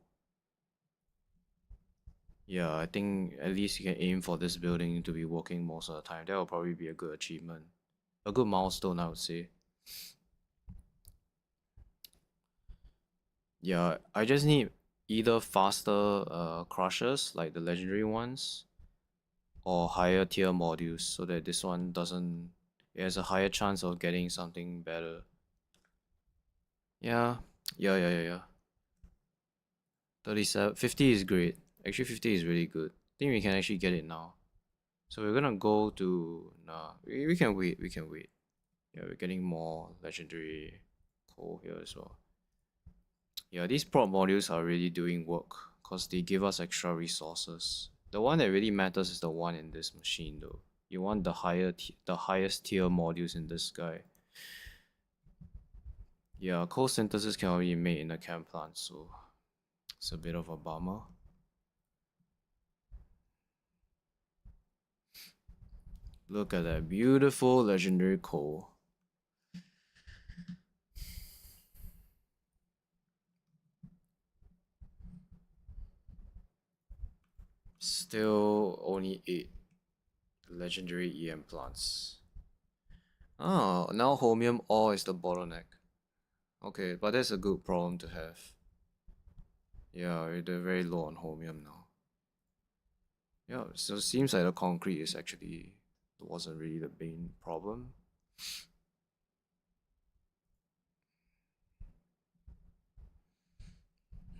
Yeah, I think at least you can aim for this building to be working most of the time. That will probably be a good achievement. A good milestone, I would say. Yeah, I just need either faster crushers, like the legendary ones, or higher tier modules, so that this one doesn't... It has a higher chance of getting something better. Yeah, yeah. 37, 50 is great. Actually, 50 is really good. I think we can actually get it now. So we're gonna go to... Nah, we can wait, we can wait. Yeah, we're getting more legendary coal here as well. Yeah, these prop modules are really doing work because they give us extra resources. The one that really matters is the one in this machine though. You want the the highest tier modules in this guy. Yeah, coal synthesis can only be made in the chem plant, so it's a bit of a bummer. Look at that beautiful legendary coal. Still only 8 legendary EM plants. Oh, now holmium ore is the bottleneck. Okay, but that's a good problem to have. Yeah, they're very low on holmium now. Yeah, so it seems like the concrete is actually wasn't really the main problem.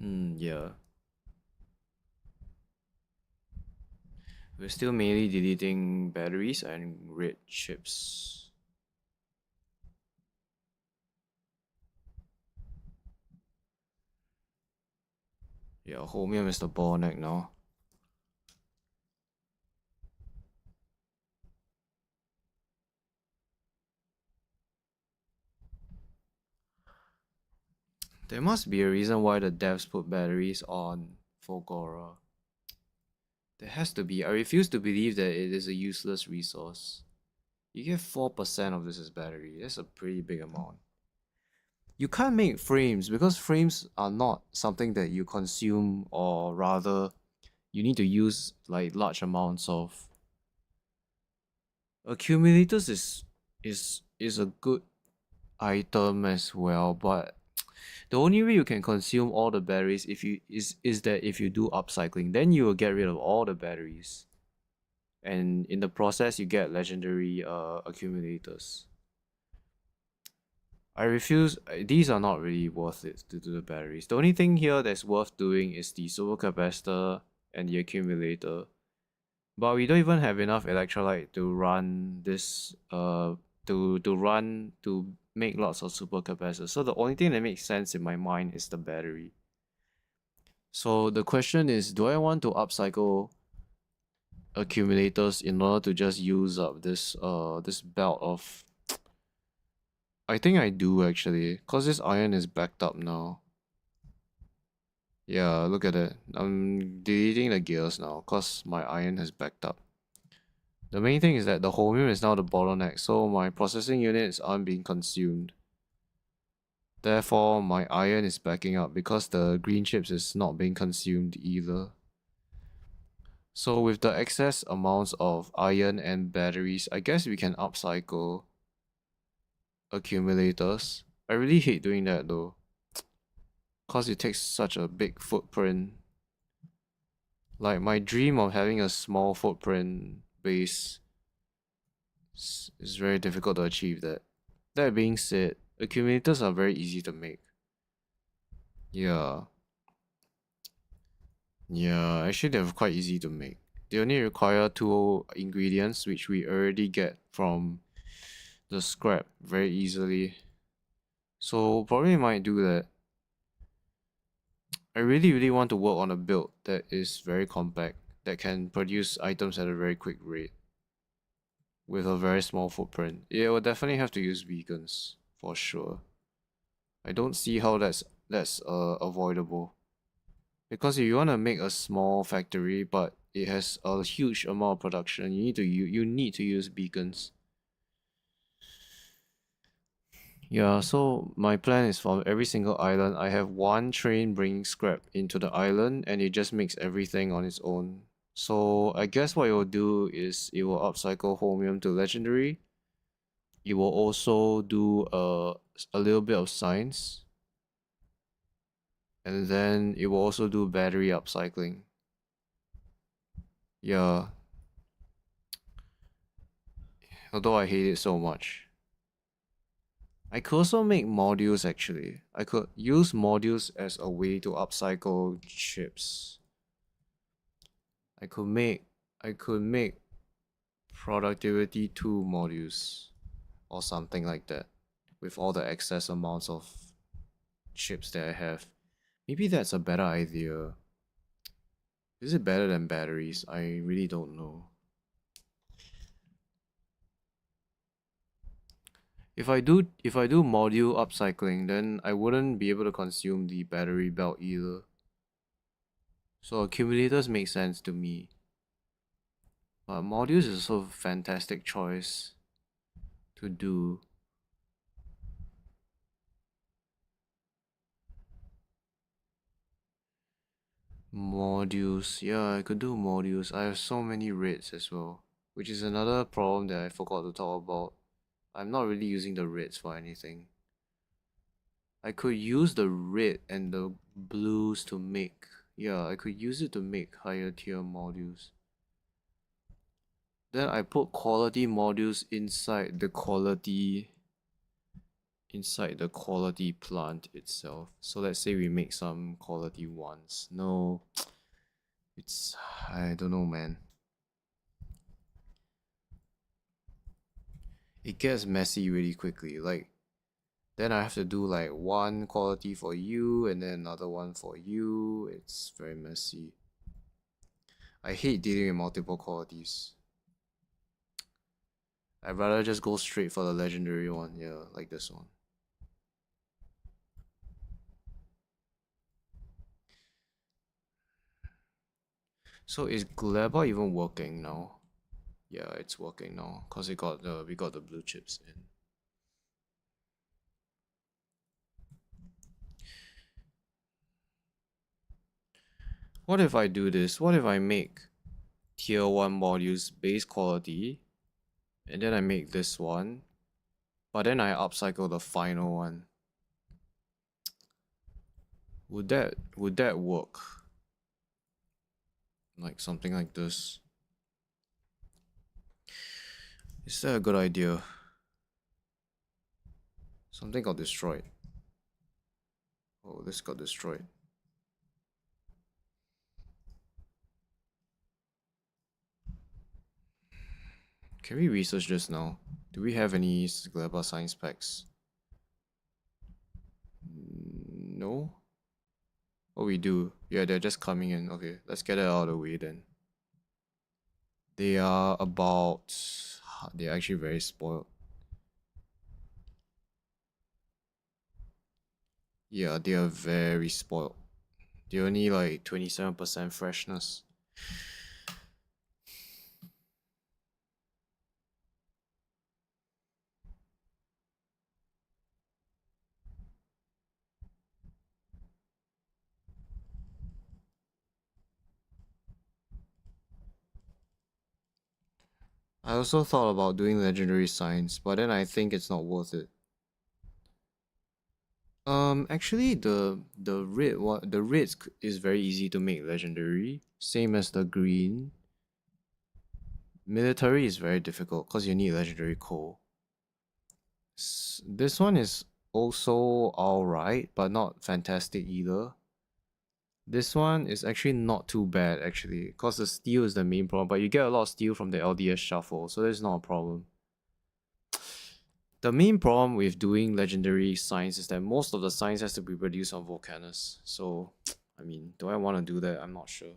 Yeah. We're still mainly deleting batteries and red chips. Yeah, holmium is the bottleneck now. There must be a reason why the devs put batteries on Fulgora. There has to be. I refuse to believe that it is a useless resource. You get 4% of this as battery. That's a pretty big amount. You can't make frames because frames are not something that you consume, or rather you need to use like large amounts of. Accumulators is a good item as well, but the only way you can consume all the batteries if you is that if you do upcycling, then you will get rid of all the batteries, and in the process you get legendary accumulators. I refuse. These are not really worth it to do the batteries. The only thing here that's worth doing is the supercapacitor and the accumulator. But we don't even have enough electrolyte to run this to make lots of supercapacitors. So the only thing that makes sense in my mind is the battery. So the question is, do I want to upcycle accumulators in order to just use up this belt of... I think I do actually, cause this iron is backed up now. Yeah, look at it. I'm deleting the gears now, cause my iron has backed up. The main thing is that the holmium is now the bottleneck, so my processing units aren't being consumed. Therefore, my iron is backing up because the green chips is not being consumed either. So with the excess amounts of iron and batteries, I guess we can upcycle accumulators. I really hate doing that though, cause it takes such a big footprint. Like my dream of having a small footprint base is very difficult to achieve that. That being said, accumulators are very easy to make. Yeah. Yeah, actually they're quite easy to make. They only require 2 ingredients, which we already get from the scrap very easily. So probably might do that. I really want to work on a build that is very compact, that can produce items at a very quick rate with a very small footprint. Yeah, we'll definitely have to use beacons for sure. I don't see how that's that's avoidable. Because if you want to make a small factory, but it has a huge amount of production, you need to use beacons. Yeah, so my plan is for every single island, I have one train bringing scrap into the island, and it just makes everything on its own. So I guess what it will do is it will upcycle Homium to legendary. It will also do a little bit of science, and then it will also do battery upcycling. Yeah, although I hate it so much. I could also make modules actually. I could use modules as a way to upcycle chips. I could make I could make productivity 2 modules or something like that with all the excess amounts of chips that I have. Maybe that's a better idea. Is it better than batteries? I really don't know. If I do module upcycling, then I wouldn't be able to consume the battery belt either. So accumulators make sense to me. But modules is also a fantastic choice to do. Modules, yeah, I could do modules. I have so many rates as well, which is another problem that I forgot to talk about. I'm not really using the rates for anything. I could use the red and the blues to make, yeah, I could use it to make higher tier modules. Then I put quality modules inside the quality plant itself. So let's say we make some quality ones. No, it's, I don't know, man. It gets messy really quickly. Like, then I have to do like one quality for you and then another one for you. It's very messy. I hate dealing with multiple qualities. I'd rather just go straight for the legendary one, yeah, like this one. So is Gleba even working now? Yeah, it's working now because we got the blue chips in. What if I do this? What if I make tier 1 modules base quality and then I make this one, but then I upcycle the final one? Would that work? Like something like this. Is that a good idea? Something got destroyed. Oh, this got destroyed. Can we research this now? Do we have any Gleba science packs? No? Oh, we do. Yeah, they're just coming in. Okay, let's get it out of the way then. They are about... They're actually very spoiled. Yeah, they are very spoiled. They're only like 27% freshness. I also thought about doing legendary signs, but then I think it's not worth it. Actually, the red is very easy to make legendary, same as the green. Military is very difficult because you need legendary coal. This one is also alright, but not fantastic either. This one is actually not too bad actually, because the steel is the main problem, but you get a lot of steel from the LDS shuffle, so that's not a problem. The main problem with doing legendary signs is that most of the signs has to be produced on Volcanus. So, I mean, do I want to do that? I'm not sure.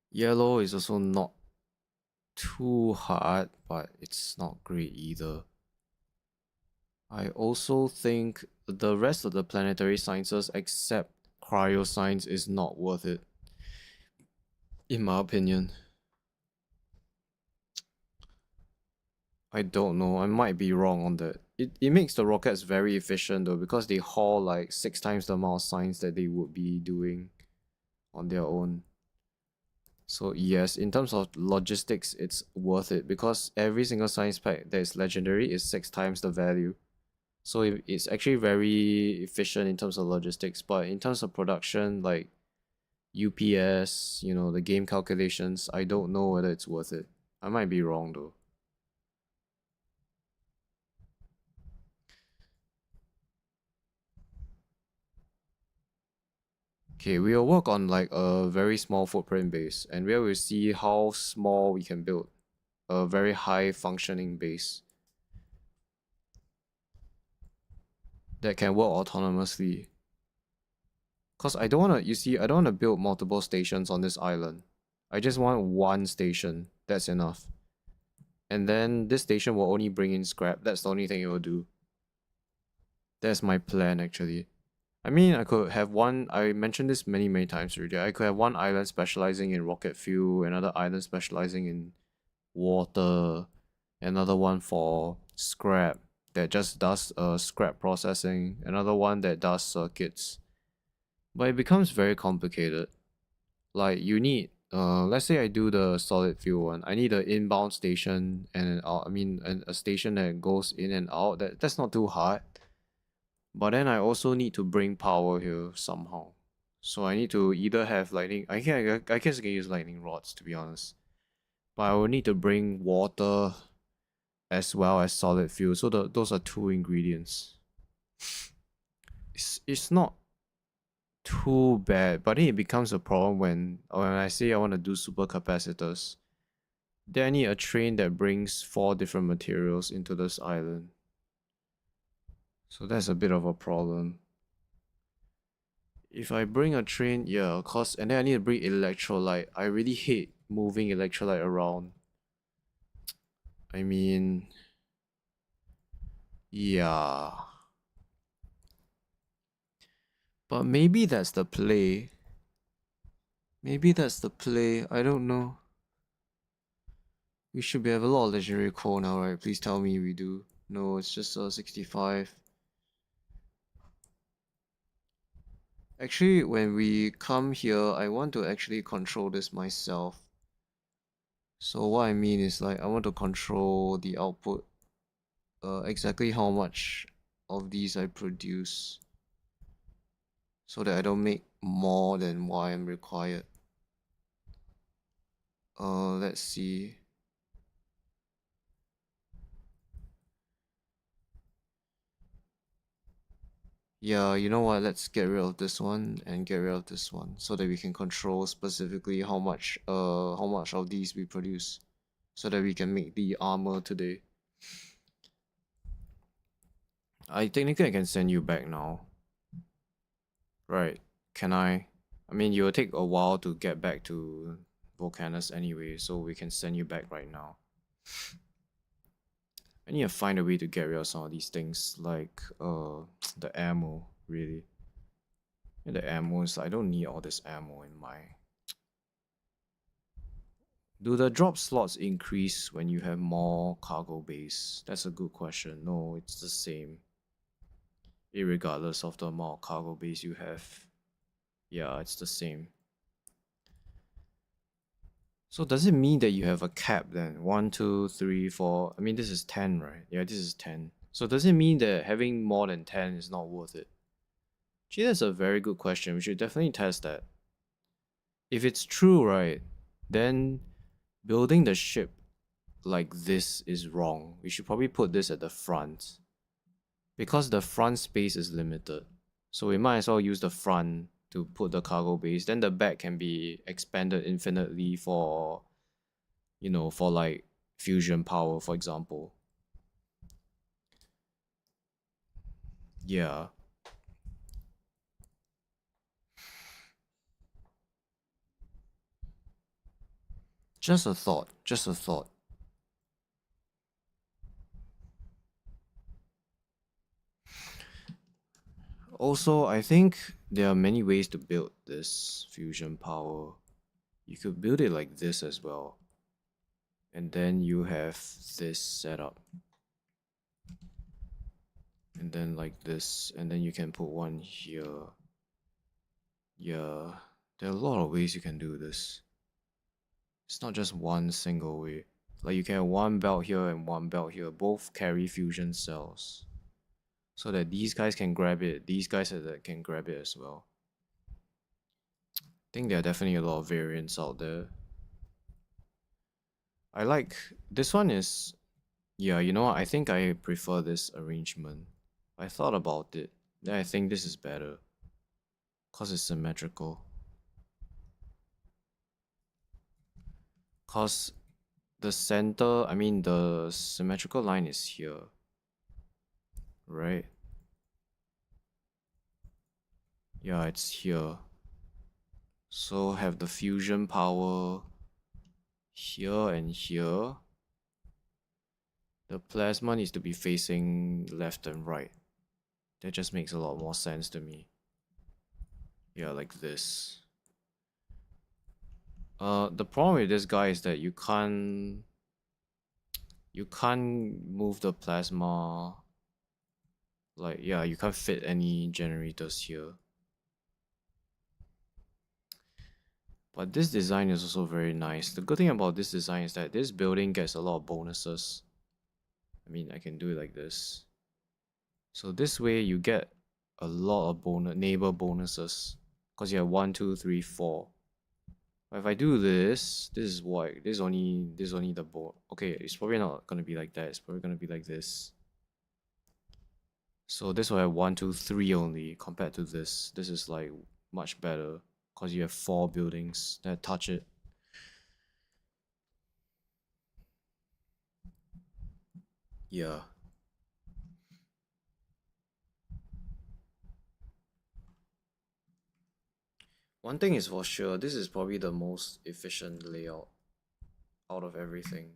Yellow is also not too hard, but it's not great either. I also think the rest of the planetary sciences except cryoscience is not worth it, in my opinion. I don't know, I might be wrong on that. It makes the rockets very efficient though because they haul like 6 times the amount of science that they would be doing on their own. So yes, in terms of logistics, it's worth it because every single science pack that is legendary is 6 times the value. So it's actually very efficient in terms of logistics, but in terms of production, like UPS, the game calculations, I don't know whether it's worth it. I might be wrong though. Okay, we'll work on like a very small footprint base, and we will see how small we can build a very high functioning base that can work autonomously. Cause I don't wanna, you see, I don't wanna build multiple stations on this island. I just want one station. That's enough. And then this station will only bring in scrap. That's the only thing it will do. That's my plan actually. I mean, I could have one. I mentioned this many, many times already. I could have one island specializing in rocket fuel, another island specializing in water, another one for scrap that just does scrap processing, another one that does circuits. But it becomes very complicated. Like you need, let's say I do the solid fuel one. I need an inbound station and a station that goes in and out. That's not too hard. But then I also need to bring power here somehow. So I need to either have lightning. I guess I can use lightning rods to be honest. But I will need to bring water as well as solid fuel. So those are two ingredients. It's not too bad, but then it becomes a problem when I say I want to do supercapacitors. Then I need a train that brings 4 different materials into this island. So that's a bit of a problem. If I bring a train, yeah, of course, and then I need to bring electrolyte. I really hate moving electrolyte around. I mean, yeah. But maybe that's the play. Maybe that's the play. I don't know. We should have a lot of legendary coal now, right? Please tell me we do. No, it's just 65. Actually, when we come here, I want to actually control this myself. So what I mean is like I want to control the output, exactly how much of these I produce, so that I don't make more than what I'm required. Let's see. Yeah, you know what? Let's get rid of this one and get rid of this one so that we can control specifically how much of these we produce so that we can make the armor today. I technically I can send you back now. Right. Can I? I mean, it will take a while to get back to Volcanus anyway, so we can send you back right now. I need to find a way to get rid of some of these things, like the ammo, really. And the ammo is I don't need all this ammo in my. Do the drop slots increase when you have more cargo base? That's a good question. No, it's the same. Irregardless of the amount of cargo base you have. Yeah, it's the same. So does it mean that you have a cap then? 1, 2, 3, 4. I mean, this is 10, right? Yeah, this is 10. So does it mean that having more than 10 is not worth it? Gee, that's a very good question. We should definitely test that. If it's true, right, then building the ship like this is wrong. We should probably put this at the front. Because the front space is limited. So we might as well use the front to put the cargo base. Then the back can be expanded infinitely for, for like fusion power, for example. Yeah. Just a thought. Just a thought. Also, I think there are many ways to build this fusion power. You could build it like this as well. And then you have this setup. And then like this. And then you can put one here. Yeah, there are a lot of ways you can do this. It's not just one single way. Like you can have one belt here and one belt here. Both carry fusion cells. So that these guys can grab it. These guys can grab it as well. I think there are definitely a lot of variants out there. I like this one is yeah, you know what? I think I prefer this arrangement. I thought about it. Then I think this is better. Cause it's symmetrical. Cause the center, I mean the symmetrical line is here. Right? Yeah, it's here. So have the fusion power here and here. The plasma needs to be facing left and right. That just makes a lot more sense to me. Yeah, like this. The problem with this guy is that you can't move the plasma. Like, yeah, you can't fit any generators here. But this design is also very nice. The good thing about this design is that this building gets a lot of bonuses. I mean, I can do it like this. So this way you get a lot of neighbor bonuses. Because you have 1, 2, 3, 4. But if I do this, this is what this is only the board. Okay, it's probably not gonna be like that, it's probably gonna be like this. So this will have 1, 2, 3 only compared to this. This is like much better because you have 4 buildings that touch it. Yeah. One thing is for sure, this is probably the most efficient layout out of everything.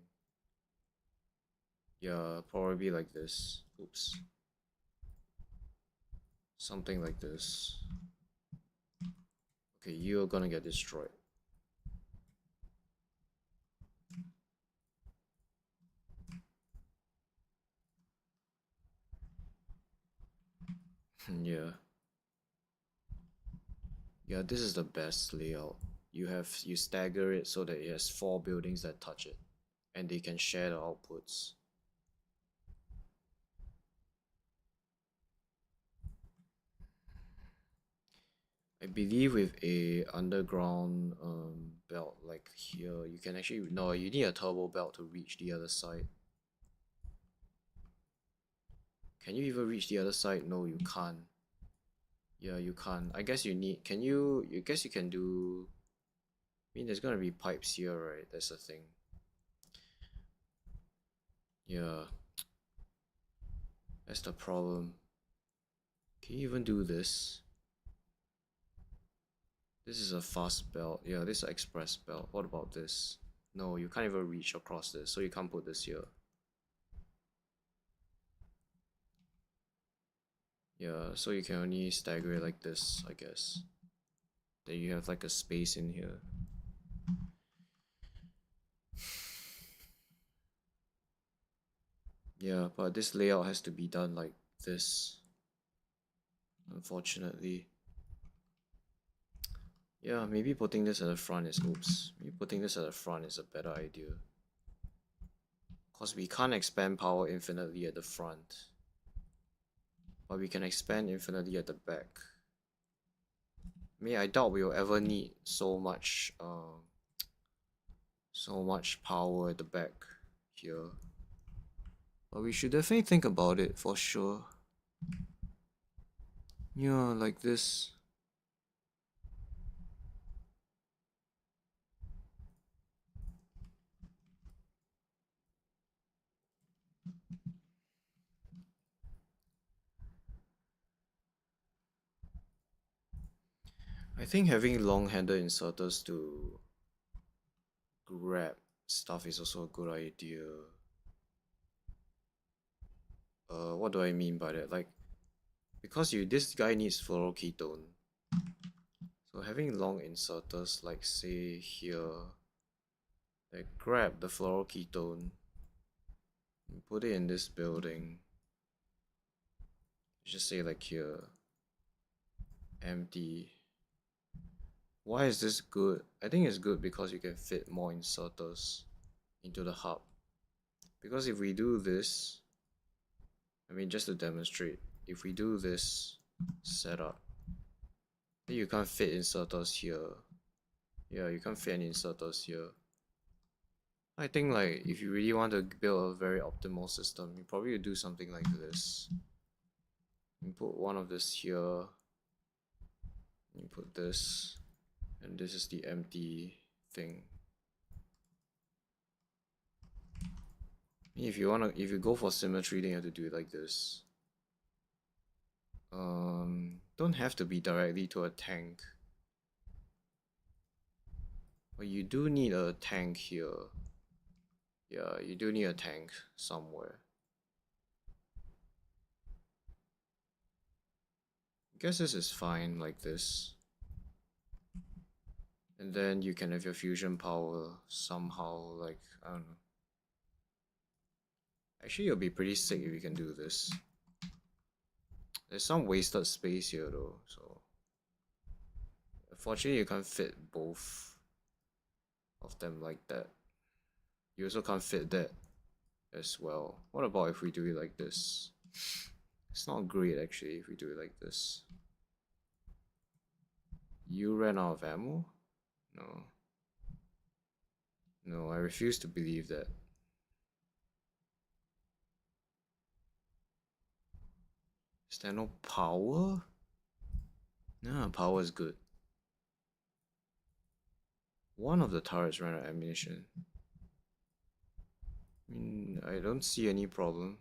Yeah, probably like this. Oops. Something like this. Okay, you're gonna get destroyed. Yeah. Yeah, this is the best layout. You stagger it so that it has 4 buildings that touch it. And they can share the outputs. I believe with a underground belt like here, you can actually no, you need a turbo belt to reach the other side. Can you even reach the other side? No, you can't. Yeah, you can't. I guess you need. Can you? You guess you can do. I mean, there's gonna be pipes here, right? That's the thing. Yeah, that's the problem. Can you even do this? This is a fast belt. Yeah, this is an express belt. What about this? No, you can't even reach across this, so you can't put this here. Yeah, so you can only stagger it like this, I guess. Then you have like a space in here. Yeah, but this layout has to be done like this. Unfortunately. Yeah, maybe putting this at the front is oops. Maybe putting this at the front is a better idea. Cause we can't expand power infinitely at the front. But we can expand infinitely at the back. I mean, I doubt we'll ever need so much power at the back here. But we should definitely think about it for sure. Yeah, like this. I think having long-handed inserters to grab stuff is also a good idea. What do I mean by that? Like, because this guy needs fluoroketone. So having long inserters like say here, that grab the fluoroketone and put it in this building. Just say like here, empty. Why is this good? I think it's good because you can fit more inserters into the hub. Because if we do this, I mean just to demonstrate, if we do this setup, then you can't fit inserters here. Yeah, you can't fit any inserters here. I think like if you really want to build a very optimal system, you probably would do something like this. You put one of this here, you put this, and this is the empty thing. If you go for symmetry, then you have to do it like this. Don't have to be directly to a tank, but you do need a tank here. Yeah, you do need a tank somewhere. I guess this is fine like this. And then you can have your fusion power somehow, like, I don't know. Actually, it'll be pretty sick if you can do this. There's some wasted space here though, so unfortunately you can't fit both of them like that. You also can't fit that as well. What about if we do it like this? It's not great actually if we do it like this. You ran out of ammo? No. No, I refuse to believe that. Is there no power? No, power is good. One of the turrets ran out of ammunition. I mean, I don't see any problem.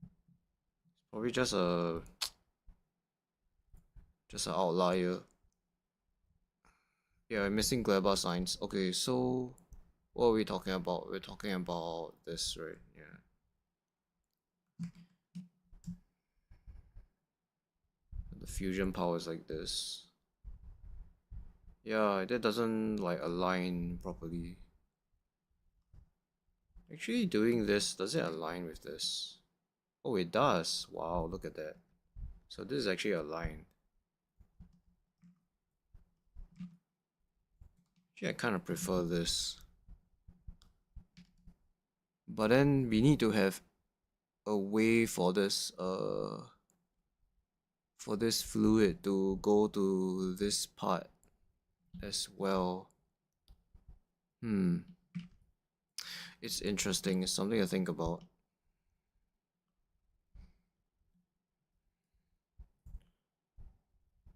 It's probably just an outlier. Yeah, I'm missing glare bar signs. Okay, so what are we talking about? We're talking about this, right? Yeah. The fusion power is like this. Yeah, that doesn't like align properly. Actually, doing this, does it align with this? Oh, it does. Wow, look at that. So this is actually aligned. Actually, I kind of prefer this. But then we need to have a way for this fluid to go to this part as well. It's interesting. It's something to think about.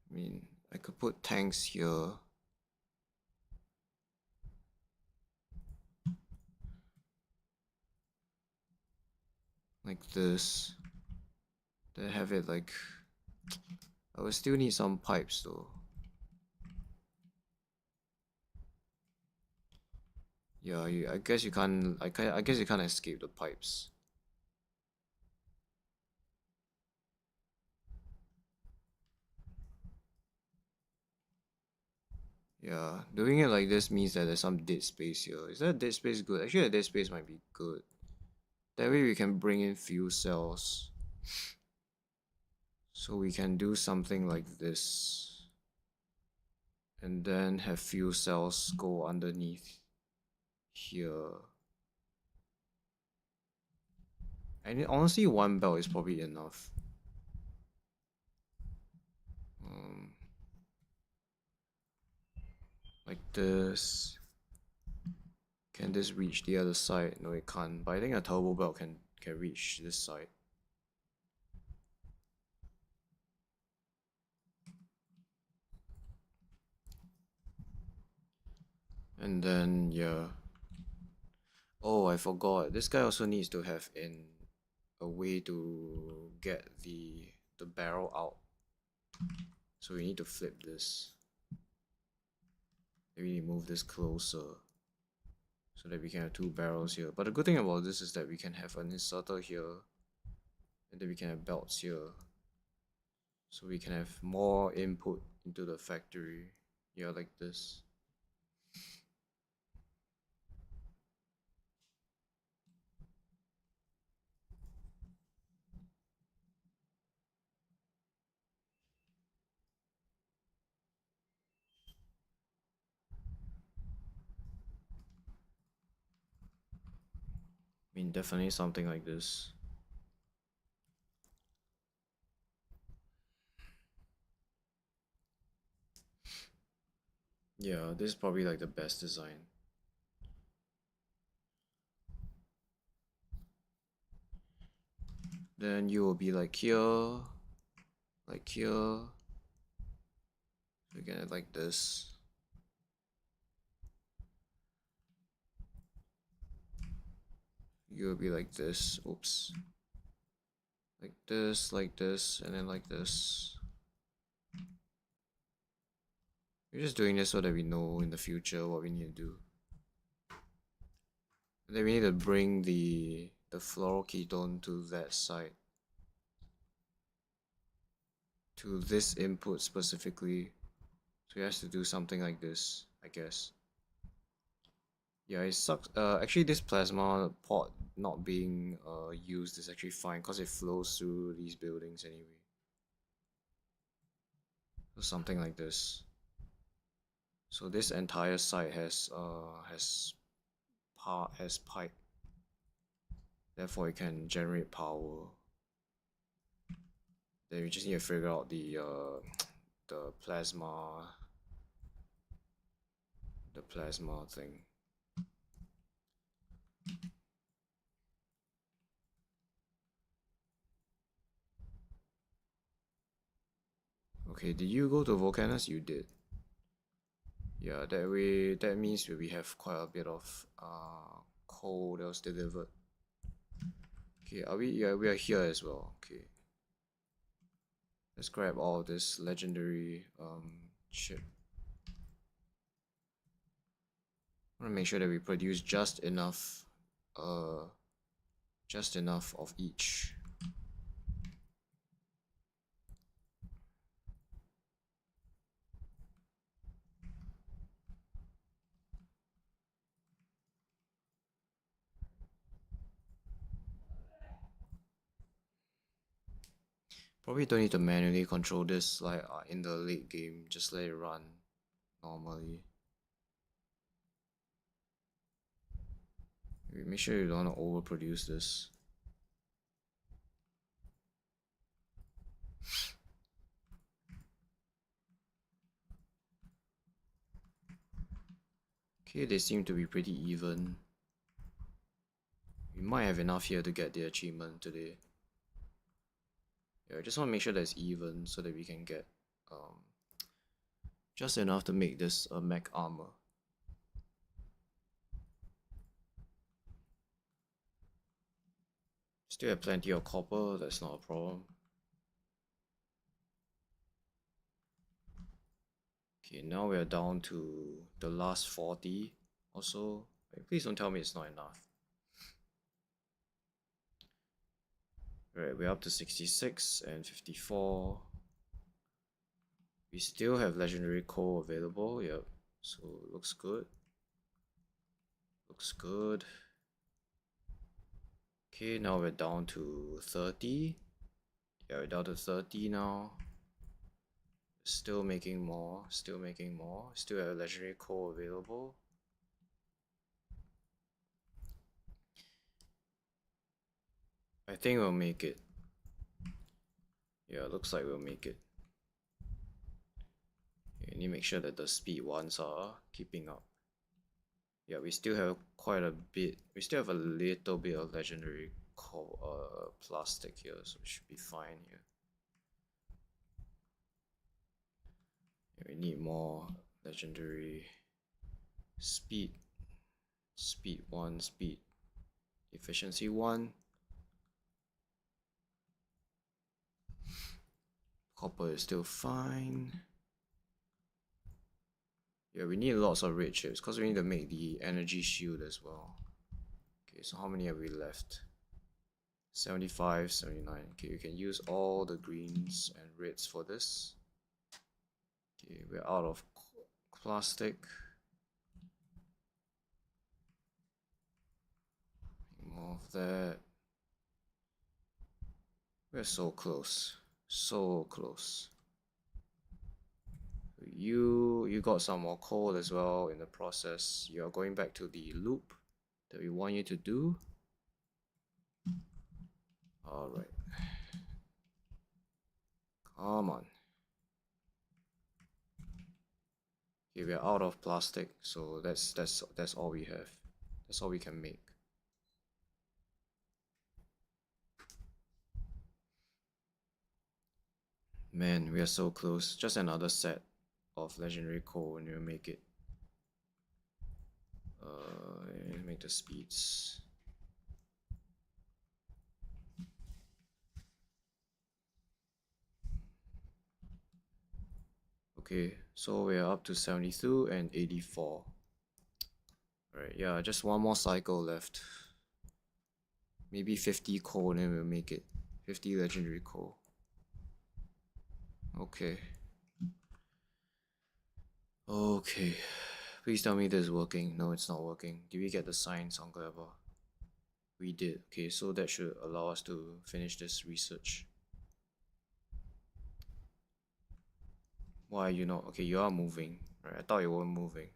I mean, I could put tanks here. Like this. Then have it like... I would still need some pipes though. Yeah, I guess you can't... I guess you can't escape the pipes. Yeah, doing it like this means that there's some dead space here. Is that dead space good? Actually, a dead space might be good. That way we can bring in fuel cells. So we can do something like this. And then have fuel cells go underneath here. And honestly, one belt is probably enough. Like this. Can this reach the other side? No, it can't. But I think a turbo belt can reach this side. And then yeah. Oh, I forgot. This guy also needs to have a way to get the barrel out. So we need to flip this. Maybe we need to move this closer so that we can have two barrels here. But the good thing about this is that we can have an inserter here and then we can have belts here, so we can have more input into the factory. Yeah, like this. I mean, definitely something like this. Yeah, this is probably like the best design. Then you will be like here, like here. Again, like this. You will be like this. Oops. Like this, and then like this. We're just doing this so that we know in the future what we need to do. And then we need to bring the fluoroketone to that side. To this input specifically. So he has to do something like this, I guess. Yeah, it sucks. Actually, this plasma pot not being used is actually fine because it flows through these buildings anyway. So something like this. So this entire site has pipe. Therefore, it can generate power. Then we just need to figure out the plasma thing. Okay, did you go to Volcanus? You did. Yeah, that means we have quite a bit of coal that was delivered. Okay, are we? Yeah, we are here as well. Okay, let's grab all this legendary chip. I want to make sure that we produce just enough of each. Probably don't need to manually control this like in the late game. Just let it run normally. Make sure you don't want to overproduce this. Okay, they seem to be pretty even. We might have enough here to get the achievement today. Yeah, I just want to make sure that it's even so that we can get just enough to make this a mech armor. Still have plenty of copper, that's not a problem. Okay, now we're down to the last 40 or so. Please don't tell me it's not enough. Right, we're up to 66 and 54. We still have legendary coal available, yep. So looks good. Looks good. Okay, now we're down to 30. Yeah, we're down to 30 now. Still making more, still making more. Still have legendary coal available. I think we'll make it. Yeah, looks like we'll make it. You need to make sure that the speed ones are keeping up. Yeah, we still have quite a bit. We still have a little bit of legendary plastic here, so we should be fine here. Yeah, we need more legendary speed. Speed 1, speed efficiency 1. Copper is still fine. Yeah, we need lots of red chips because we need to make the energy shield as well. Okay, so how many have we left? 75, 79. Okay, you can use all the greens and reds for this. Okay, we're out of plastic. More of that. We're so close. So close. You got some more coal as well in the process. You're going back to the loop that we want you to do. Alright. Come on. Okay, we're out of plastic, so that's all we have. That's all we can make. Man, we are so close. Just another set of legendary coal and we'll make it. Make the speeds. Okay, so we're up to 72 and 84. Alright, yeah, just one more cycle left. Maybe 50 coal and then we'll make it. 50 legendary coal. Okay. Okay. Please tell me this is working. No, it's not working. Did we get the signs on Clever? We did. Okay, so that should allow us to finish this research. Why are you not? Okay, you are moving. Right, I thought you weren't moving.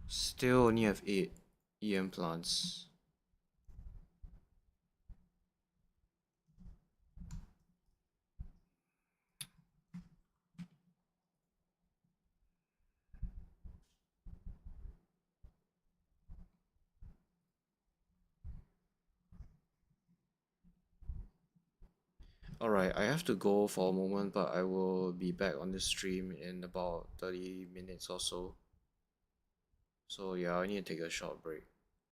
Still only have 8 EM plants. Alright, I have to go for a moment, but I will be back on the stream in about 30 minutes or so. So yeah, I need to take a short break.